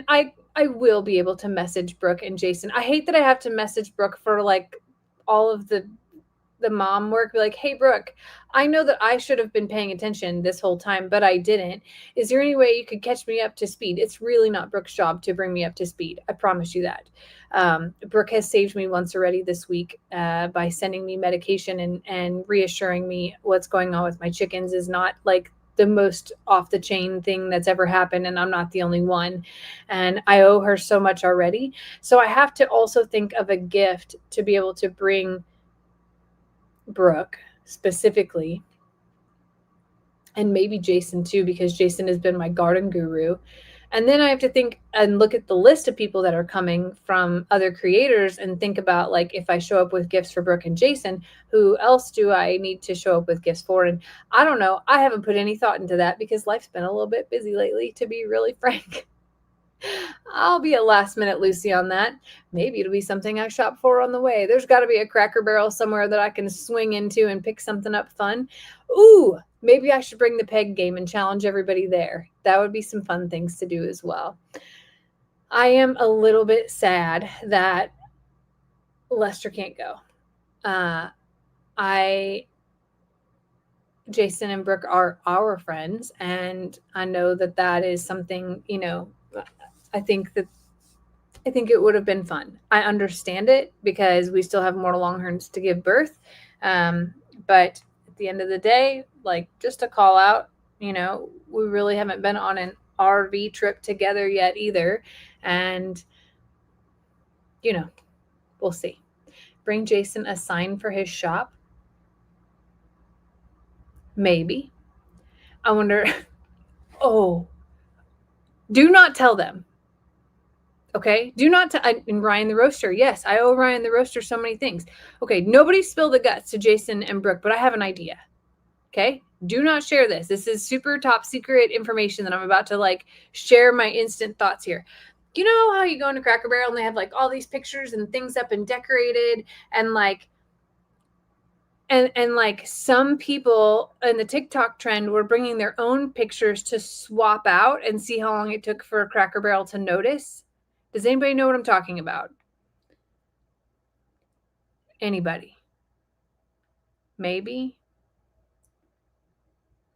I will be able to message Brooke and Jason. I hate that I have to message Brooke for like all of the mom work. Be like, hey, Brooke, I know that I should have been paying attention this whole time, but I didn't. Is there any way you could catch me up to speed? It's really not Brooke's job to bring me up to speed. I promise you that. Brooke has saved me once already this week by sending me medication and reassuring me what's going on with my chickens is not like the most off the chain thing that's ever happened. And I'm not the only one. And I owe her so much already. So I have to also think of a gift to be able to bring Brooke specifically, and maybe Jason too, because Jason has been my garden guru. And then I have to think and look at the list of people that are coming from other creators and think about, like, if I show up with gifts for Brooke and Jason, who else do I need to show up with gifts for? And I don't know. I haven't put any thought into that because life's been a little bit busy lately, to be really frank. I'll be a last minute Lucy on that. Maybe it'll be something I shop for on the way. There's got to be a Cracker Barrel somewhere that I can swing into and pick something up fun. Ooh, maybe I should bring the peg game and challenge everybody there. That would be some fun things to do as well. I am a little bit sad that Lester can't go. Jason and Brooke are our friends, and I know that that is something, I think it would have been fun. I understand it because we still have more Longhorns to give birth. But at the end of the day, like, just to call out, we really haven't been on an RV trip together yet either. And, we'll see. Bring Jason a sign for his shop. Maybe. I wonder. Oh, do not tell them. Okay, do not and Ryan the Roaster. Yes, I owe Ryan the Roaster so many things. Okay, nobody spill the guts to Jason and Brooke, but I have an idea. Okay, do not share this. This is super top secret information that I'm about to share my instant thoughts here. You know how you go into Cracker Barrel and they have all these pictures and things up and decorated and some people in the TikTok trend were bringing their own pictures to swap out and see how long it took for Cracker Barrel to notice. Does anybody know what I'm talking about? Anybody? Maybe?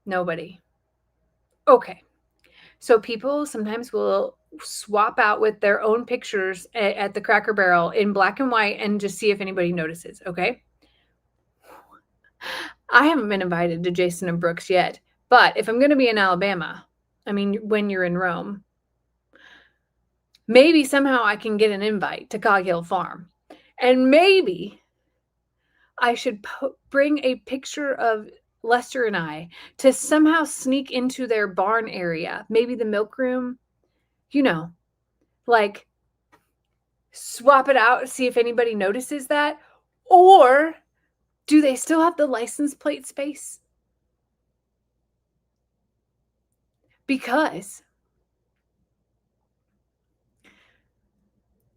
Nobody. Okay. So people sometimes will swap out with their own pictures at the Cracker Barrel in black and white and just see if anybody notices. Okay. I haven't been invited to Jason and Brooks yet, but if I'm going to be in Alabama, I mean, when you're in Rome. Maybe somehow I can get an invite to Cog Hill Farm. And maybe I should bring a picture of Lester and I to somehow sneak into their barn area, maybe the milk room, like swap it out, see if anybody notices that. Or do they still have the license plate space? Because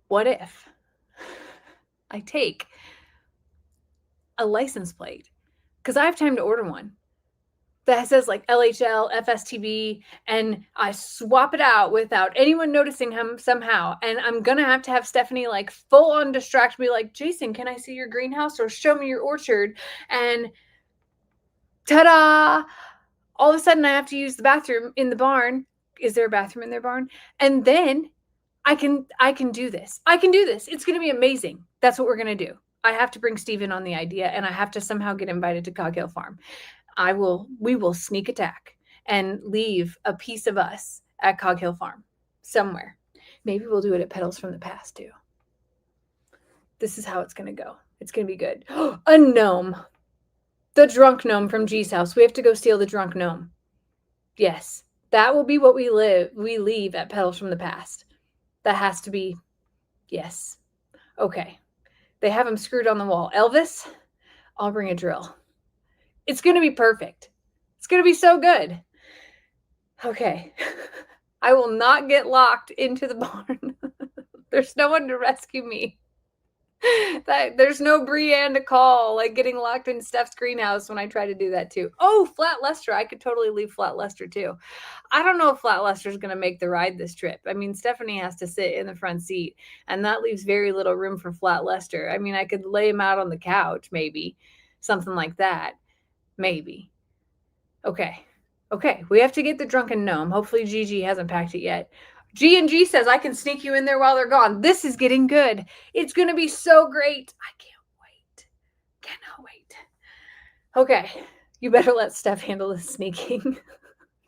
what if I take a license plate? Because I have time to order one that says like LHL, FSTB, and I swap it out without anyone noticing him somehow. And I'm going to have Stephanie like full on distract me like, Jason, can I see your greenhouse or show me your orchard? And ta-da! All of a sudden I have to use the bathroom in the barn. Is there a bathroom in their barn? And then I can do this. I can do this. It's going to be amazing. That's what we're going to do. I have to bring Steven on the idea, and I have to somehow get invited to Cog Hill Farm. We will sneak attack and leave a piece of us at Cog Hill Farm somewhere. Maybe we'll do it at Petals from the Past too. This is how it's going to go. It's going to be good. A gnome. The drunk gnome from G's house. We have to go steal the drunk gnome. Yes, that will be what we leave at Petals from the Past. That has to be, yes. Okay. They have him screwed on the wall. Elvis, I'll bring a drill. It's going to be perfect. It's going to be so good. Okay. I will not get locked into the barn. There's no one to rescue me. There's no Brienne to call, like getting locked in Steph's greenhouse when I try to do that too. Oh, Flat Lester. I could totally leave Flat Lester too. I don't know if Flat Lester's going to make the ride this trip. I mean, Stephanie has to sit in the front seat, and that leaves very little room for Flat Lester. I mean, I could lay him out on the couch, maybe. Something like that. Maybe. Okay. We have to get the drunken gnome. Hopefully Gigi hasn't packed it yet. G&G says I can sneak you in there while they're gone. This is getting good. It's going to be so great. I can't wait. Cannot wait. Okay. You better let Steph handle the sneaking.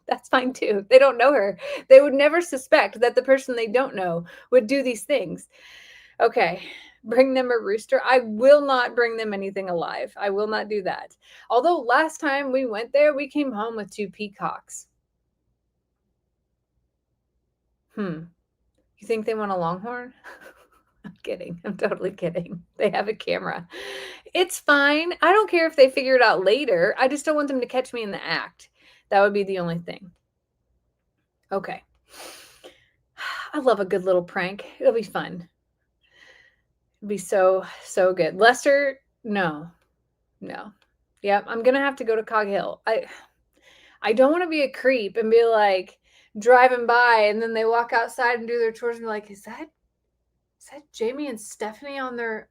That's fine too. They don't know her. They would never suspect that the person they don't know would do these things. Okay. Bring them a rooster. I will not bring them anything alive. I will not do that. Although last time we went there, we came home with 2 peacocks. You think they want a longhorn? I'm kidding. I'm totally kidding. They have a camera. It's fine. I don't care if they figure it out later. I just don't want them to catch me in the act. That would be the only thing. Okay. I love a good little prank. It'll be fun. It'll be so good. Lester, no. Yep, I'm going to have to go to Cog Hill. I don't want to be a creep and be like, driving by and then they walk outside and do their chores and be like, is that Jamie and Stephanie in their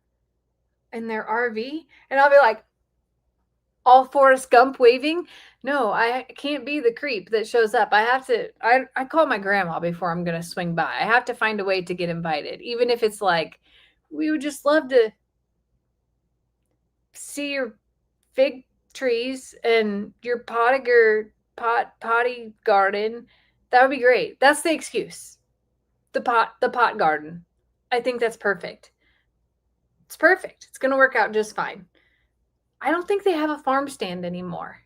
RV? And I'll be like, all Forrest Gump waving. No, I can't be the creep that shows up. I call my grandma before I'm going to swing by. I have to find a way to get invited. Even if it's like, we would just love to see your fig trees and your potty garden. That would be great. That's the excuse. The pot garden. I think that's perfect. It's perfect. It's going to work out just fine. I don't think they have a farm stand anymore.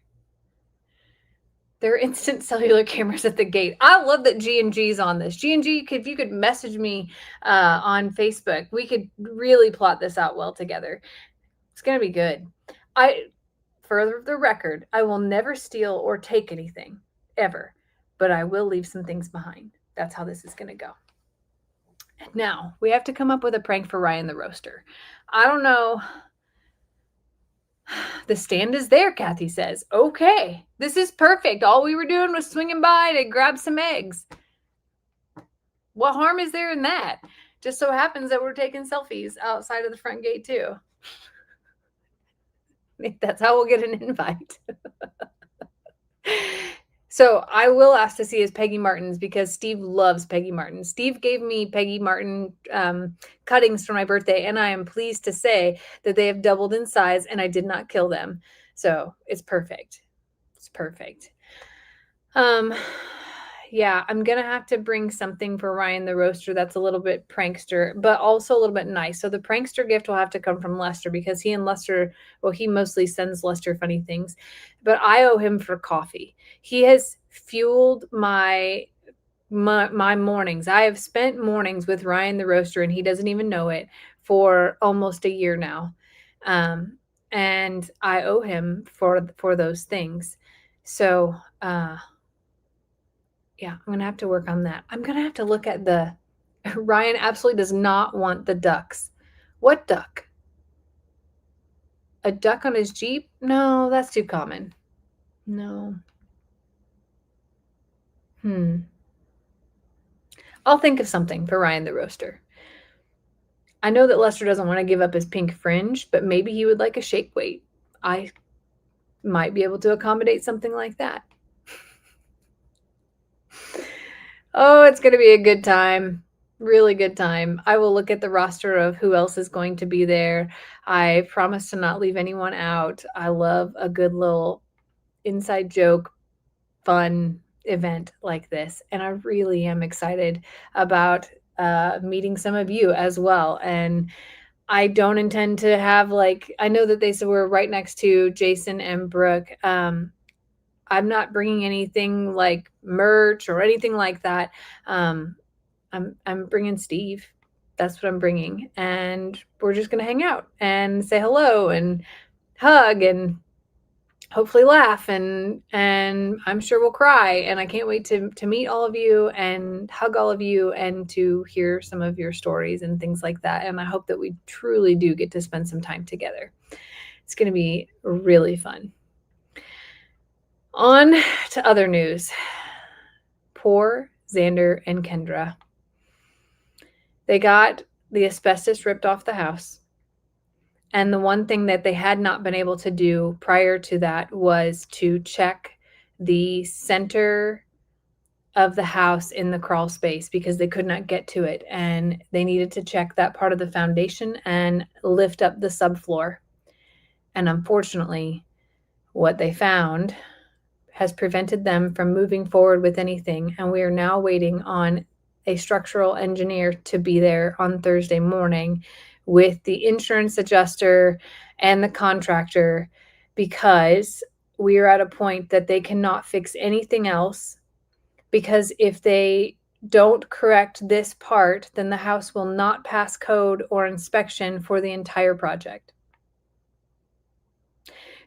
There are instant cellular cameras at the gate. I love that G&G's on this. G&G, if you could message me on Facebook, we could really plot this out well together. It's going to be good. For the record, I will never steal or take anything, ever. But I will leave some things behind. That's how this is going to go. And now, we have to come up with a prank for Ryan the Roaster. I don't know. The stand is there, Kathy says. Okay, this is perfect. All we were doing was swinging by to grab some eggs. What harm is there in that? Just so happens that we're taking selfies outside of the front gate, too. That's how we'll get an invite. So I will ask to see his Peggy Martins because Steve loves Peggy Martin. Steve gave me Peggy Martin cuttings for my birthday, and I am pleased to say that they have doubled in size, and I did not kill them. So it's perfect. It's perfect. yeah, I'm gonna have to bring something for Ryan the Roaster that's a little bit prankster, but also a little bit nice. So the prankster gift will have to come from Lester because he and Lester, well, he mostly sends Lester funny things, but I owe him for coffee. He has fueled my mornings. I have spent mornings with Ryan the Roaster, and he doesn't even know it, for almost a year now. And I owe him for those things. So yeah, I'm gonna have to work on that. I'm gonna have to look at the Ryan absolutely does not want the ducks. What duck? A duck on his Jeep? No, that's too common. No. I'll think of something for Ryan the Roaster. I know that Lester doesn't want to give up his pink fringe, but maybe he would like a shake weight. I might be able to accommodate something like that. Oh, it's going to be a good time. Really good time. I will look at the roster of who else is going to be there. I promise to not leave anyone out. I love a good little inside joke, fun event like this. And I really am excited about meeting some of you as well. And I don't intend to have, like, I know that they said we're right next to Jason and Brooke. I'm not bringing anything like merch or anything like that. I'm bringing Steve. That's what I'm bringing, and we're just gonna hang out and say hello and hug and hopefully laugh, and I'm sure we'll cry. And I can't wait to meet all of you and hug all of you and to hear some of your stories and things like that. And I hope that we truly do get to spend some time together. It's gonna be really fun. On to other news. Poor Xander and Kendra. They got the asbestos ripped off the house. And the one thing that they had not been able to do prior to that was to check the center of the house in the crawl space because they could not get to it. And they needed to check that part of the foundation and lift up the subfloor. And unfortunately, what they found has prevented them from moving forward with anything. And we are now waiting on a structural engineer to be there on Thursday morning with the insurance adjuster and the contractor, because we are at a point that they cannot fix anything else, because if they don't correct this part, then the house will not pass code or inspection for the entire project.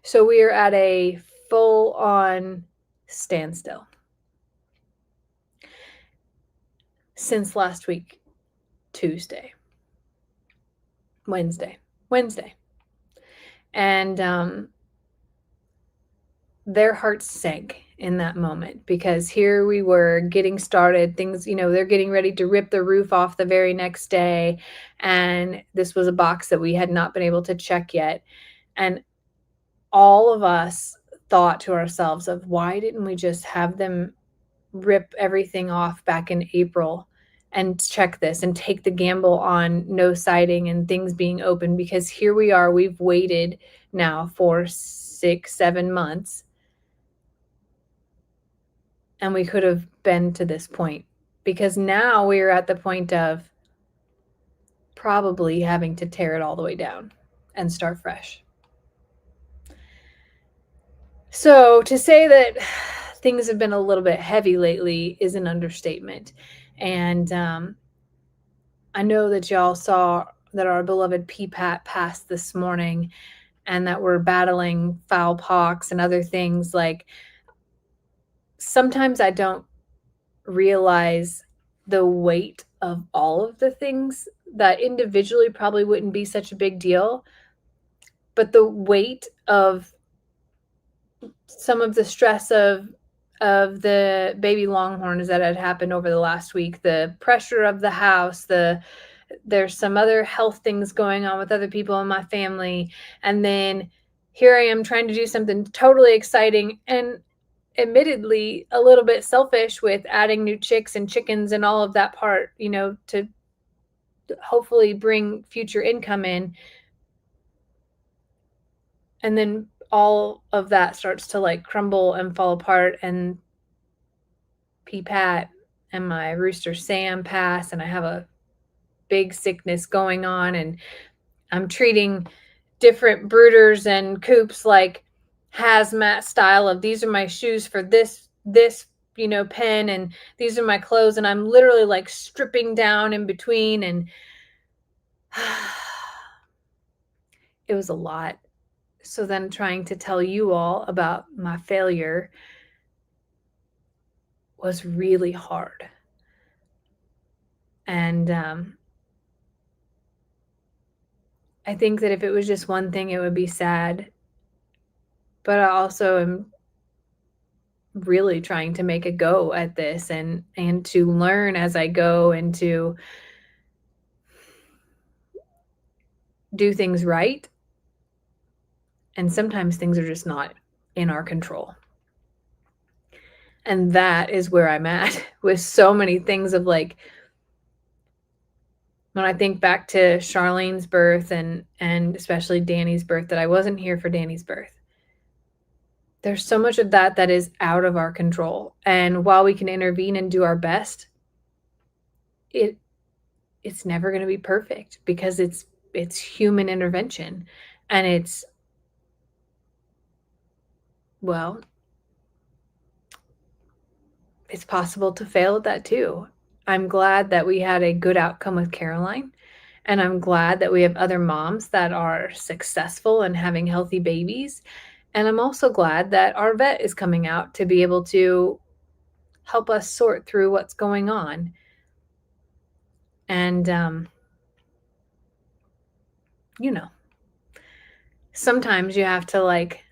So we are at a full-on standstill since last week, Wednesday. And their hearts sank in that moment, because here we were getting started. Things, they're getting ready to rip the roof off the very next day. And this was a box that we had not been able to check yet. And all of us thought to ourselves of, why didn't we just have them rip everything off back in April and check this and take the gamble on no siding and things being open? Because here we are, we've waited now for 6-7 months, and we could have been to this point, because now we're at the point of probably having to tear it all the way down and start fresh. So to say that things have been a little bit heavy lately is an understatement. And I know that y'all saw that our beloved PPAT passed this morning, and that we're battling fowl pox and other things. Like, sometimes I don't realize the weight of all of the things that individually probably wouldn't be such a big deal, but the weight of some of the stress of the baby longhorns that had happened over the last week, the pressure of the house, there's some other health things going on with other people in my family. And then here I am trying to do something totally exciting and admittedly a little bit selfish with adding new chicks and chickens and all of that part, to hopefully bring future income in. And then all of that starts to like crumble and fall apart, and Pat and my rooster Sam pass, and I have a big sickness going on, and I'm treating different brooders and coops like hazmat style of these are my shoes for this pen, and these are my clothes, and I'm literally like stripping down in between, and it was a lot. So then trying to tell you all about my failure was really hard. And I think that if it was just one thing, it would be sad. But I also am really trying to make a go at this and to learn as I go and to do things right. And sometimes things are just not in our control. And that is where I'm at with so many things of like, when I think back to Charlene's birth and especially Danny's birth, that I wasn't here for Danny's birth. There's so much of that is out of our control. And while we can intervene and do our best, it's never going to be perfect because it's human intervention. And it's possible to fail at that too. I'm glad that we had a good outcome with Caroline. And I'm glad that we have other moms that are successful and having healthy babies. And I'm also glad that our vet is coming out to be able to help us sort through what's going on. And, sometimes you have to like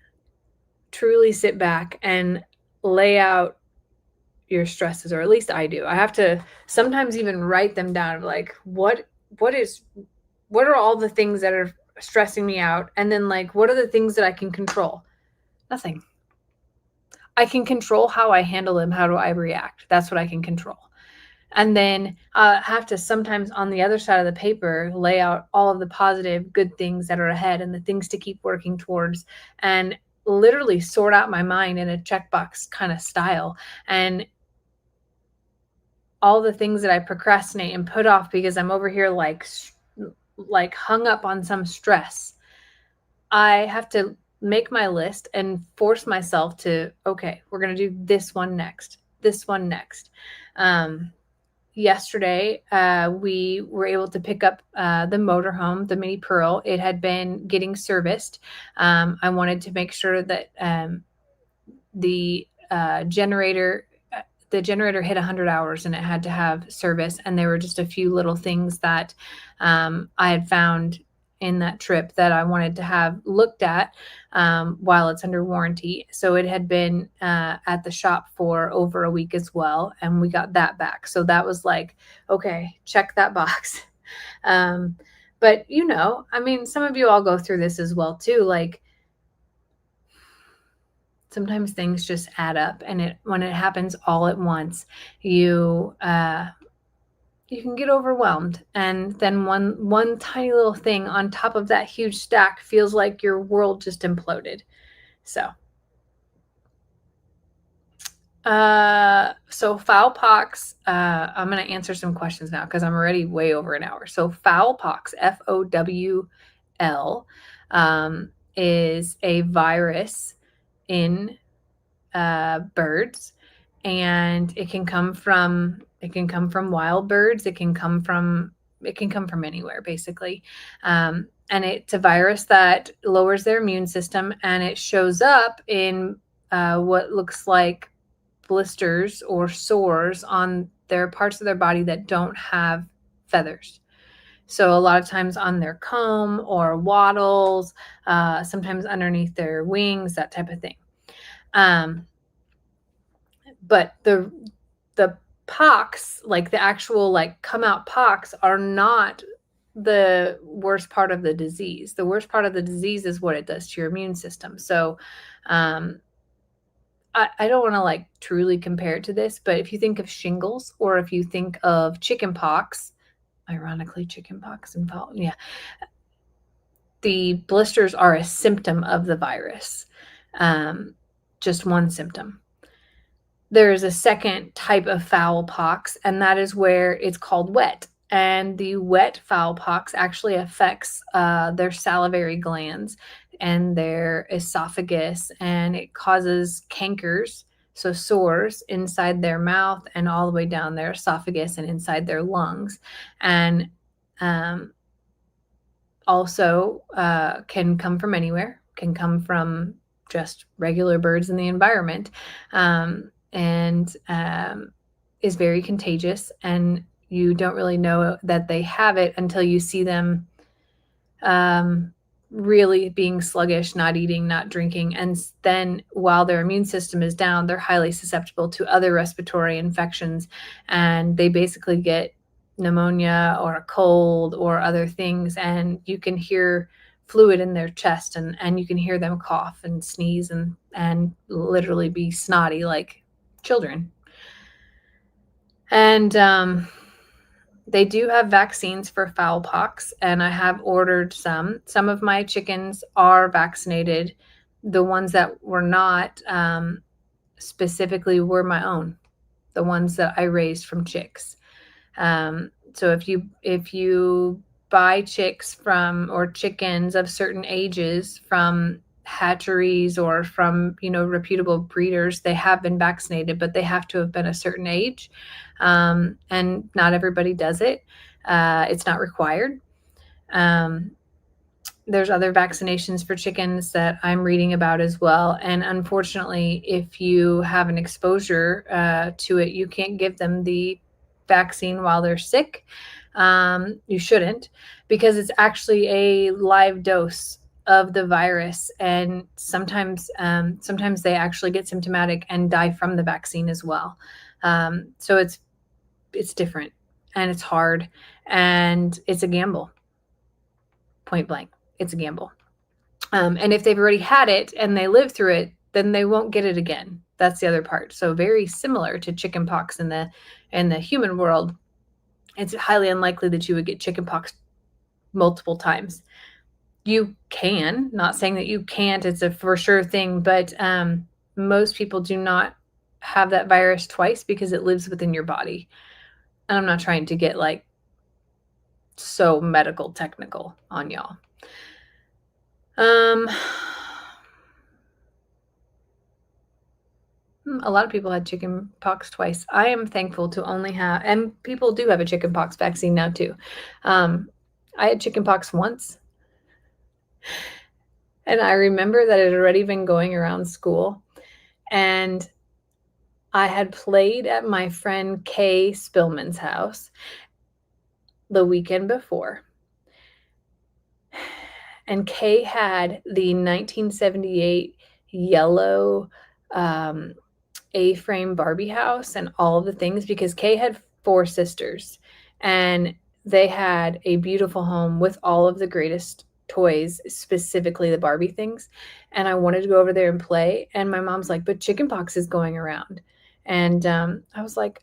truly sit back and lay out your stresses, or at least I do. I have to sometimes even write them down of like, what are all the things that are stressing me out? And then like, what are the things that I can control? Nothing. I can control how I handle them. How do I react? That's what I can control. And then have to sometimes on the other side of the paper, lay out all of the positive, good things that are ahead and the things to keep working towards, and literally sort out my mind in a checkbox kind of style. And all the things that I procrastinate and put off because I'm over here like hung up on some stress. I have to make my list and force myself to, okay, we're going to do this one next. Yesterday, we were able to pick up the motorhome, the Mini Pearl. It had been getting serviced. I wanted to make sure that the generator hit 100 hours and it had to have service. And there were just a few little things that I had found in that trip that I wanted to have looked at while it's under warranty. So it had been at the shop for over a week as well. And we got that back. So that was like, okay, check that box. But some of you all go through this as well too. Like, sometimes things just add up, and when it happens all at once, you can get overwhelmed, and then one tiny little thing on top of that huge stack feels like your world just imploded. So fowl pox, I'm going to answer some questions now because I'm already way over an hour. So fowl pox, FOWL, is a virus in birds, and it can come from wild birds. It can come from anywhere, basically. And it's a virus that lowers their immune system, and it shows up in what looks like blisters or sores on their parts of their body that don't have feathers. So a lot of times on their comb or wattles, sometimes underneath their wings, that type of thing. But the pox, like the actual like come out pox, are not the worst part of the disease. The worst part of the disease is what it does to your immune system. So I don't want to like truly compare it to this, but if you think of shingles, or if you think of chicken pox, ironically, chicken pox and fowl, yeah, the blisters are a symptom of the virus, just one symptom. there's a second type of fowl pox, and that is where it's called wet. And the wet fowl pox actually affects their salivary glands and their esophagus, and it causes cankers, so sores inside their mouth and all the way down their esophagus and inside their lungs. And also can come from anywhere, can come from just regular birds in the environment, and is very contagious. And you don't really know that they have it until you see them really being sluggish, not eating, not drinking. And then while their immune system is down, they're highly susceptible to other respiratory infections, and they basically get pneumonia or a cold or other things. And you can hear fluid in their chest, and you can hear them cough and sneeze and literally be snotty like children. And they do have vaccines for fowl pox, and I have ordered some. Some of my chickens are vaccinated. The ones that were not specifically were my own, the ones that I raised from chicks. So if you buy chicks or chickens of certain ages from hatcheries or from reputable breeders, they have been vaccinated, but they have to have been a certain age, and not everybody does it. It's not required. There's other vaccinations for chickens that I'm reading about as well, and unfortunately, if you have an exposure to it, you can't give them the vaccine while they're sick. You shouldn't, because it's actually a live dose of the virus, and sometimes they actually get symptomatic and die from the vaccine as well. So it's different, and it's hard, and it's a gamble. Point blank, it's a gamble. And if they've already had it and they live through it, then they won't get it again. That's the other part. So very similar to chickenpox in the human world, it's highly unlikely that you would get chickenpox multiple times. You can, not saying that you can't, it's a for sure thing, but most people do not have that virus twice because it lives within your body. And I'm not trying to get like so medical technical on y'all. A lot of people had chicken pox twice. I am thankful to only have, and people do have a chicken pox vaccine now too. I had chicken pox once, and I remember that it had already been going around school, and I had played at my friend Kay Spillman's house the weekend before. And Kay had the 1978 yellow A-frame Barbie house and all of the things, because Kay had 4 sisters, and they had a beautiful home with all of the greatest toys, specifically the Barbie things. And I wanted to go over there and play. And my mom's like, but chickenpox is going around. And I was like,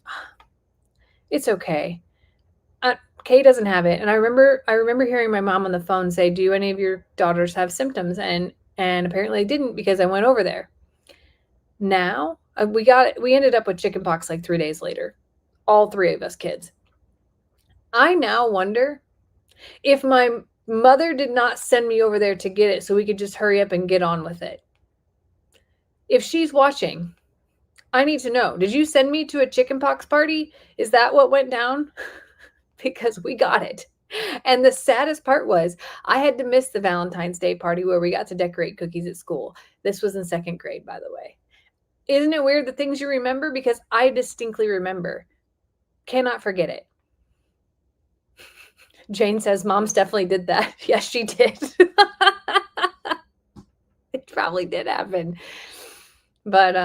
it's okay. Kay doesn't have it. And I remember hearing my mom on the phone say, do any of your daughters have symptoms? And apparently I didn't, because I went over there. Now we ended up with chickenpox like 3 days later, all 3 of us kids. I now wonder if my mother did not send me over there to get it so we could just hurry up and get on with it. If she's watching, I need to know, did you send me to a chickenpox party? Is that what went down? Because we got it. And the saddest part was I had to miss the Valentine's Day party where we got to decorate cookies at school. This was in 2nd grade, by the way. Isn't it weird the things you remember? Because I distinctly remember. Cannot forget it. Jane says, Mom's definitely did that. Yes, she did. It probably did happen. But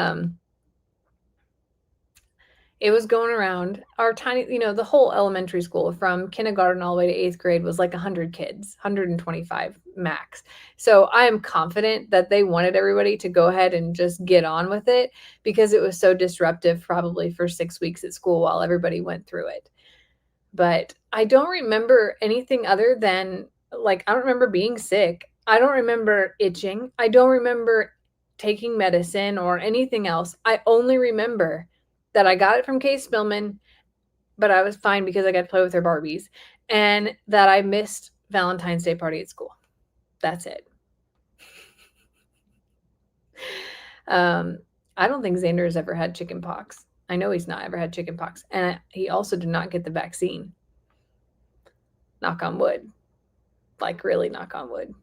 it was going around our tiny, the whole elementary school from kindergarten all the way to 8th grade was like 100 kids, 125 max. So I am confident that they wanted everybody to go ahead and just get on with it, because it was so disruptive probably for 6 weeks at school while everybody went through it. But I don't remember anything other than, like, I don't remember being sick. I don't remember itching. I don't remember taking medicine or anything else. I only remember that I got it from Kay Spillman, but I was fine because I got to play with her Barbies, and that I missed Valentine's Day party at school. That's it. I don't think Xander has ever had chicken pox. I know he's not ever had chicken pox. And he also did not get the vaccine. Knock on wood. Like, really knock on wood.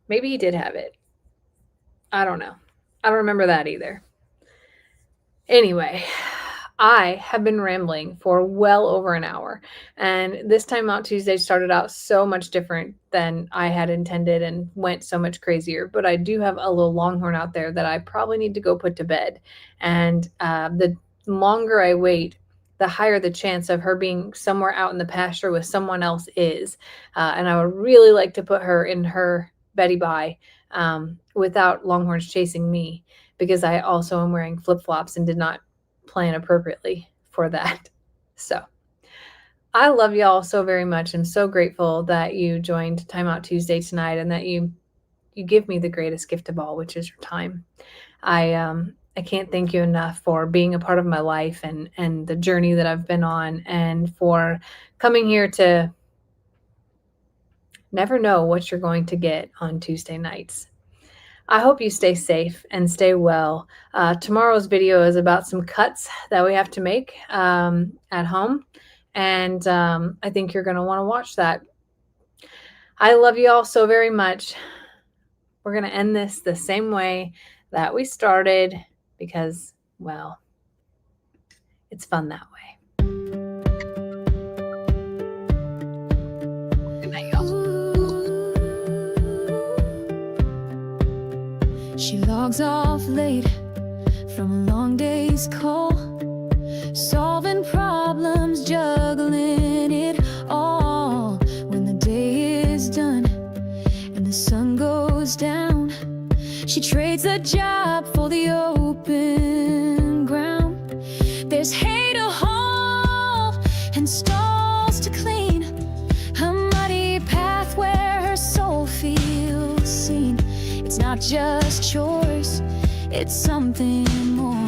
Maybe he did have it. I don't know. I don't remember that either. Anyway, I have been rambling for well over an hour, and this Timeout Tuesday started out so much different than I had intended and went so much crazier, but I do have a little Longhorn out there that I probably need to go put to bed, and the longer I wait, the higher the chance of her being somewhere out in the pasture with someone else is, and I would really like to put her in her Betty Bye without Longhorns chasing me, because I also am wearing flip-flops and did not plan appropriately for that. So I love y'all so very much. I'm so grateful that you joined Timeout Tuesday tonight, and that you give me the greatest gift of all, which is your time. I can't thank you enough for being a part of my life and the journey that I've been on, and for coming here to never know what you're going to get on Tuesday nights. I hope you stay safe and stay well. Tomorrow's video is about some cuts that we have to make at home, and I think you're going to want to watch that. I love you all so very much. We're going to end this the same way that we started, because, well, it's fun that way. Good night, y'all. She logs off late from a long day's call, solving problems, juggling it all. When the day is done and the sun goes down, she trades a job for the open ground. There's hay to haul and stalls to clean, a muddy path where her soul feels seen. It's not just chores, it's something more.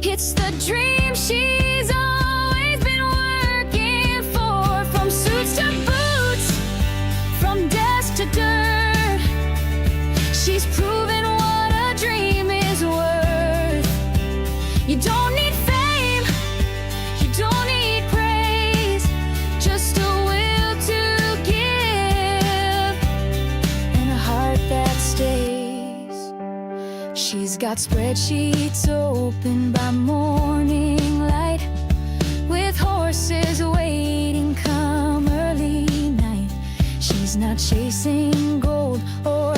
It's the dream she's always been working for. From suits to boots, from desk to dirt, she's proven what a dream is worth. You don't need fame, you don't need praise, just a will to give and a heart that stays. She's got spreadsheets open by morning light, with horses waiting come early night. She's not chasing gold or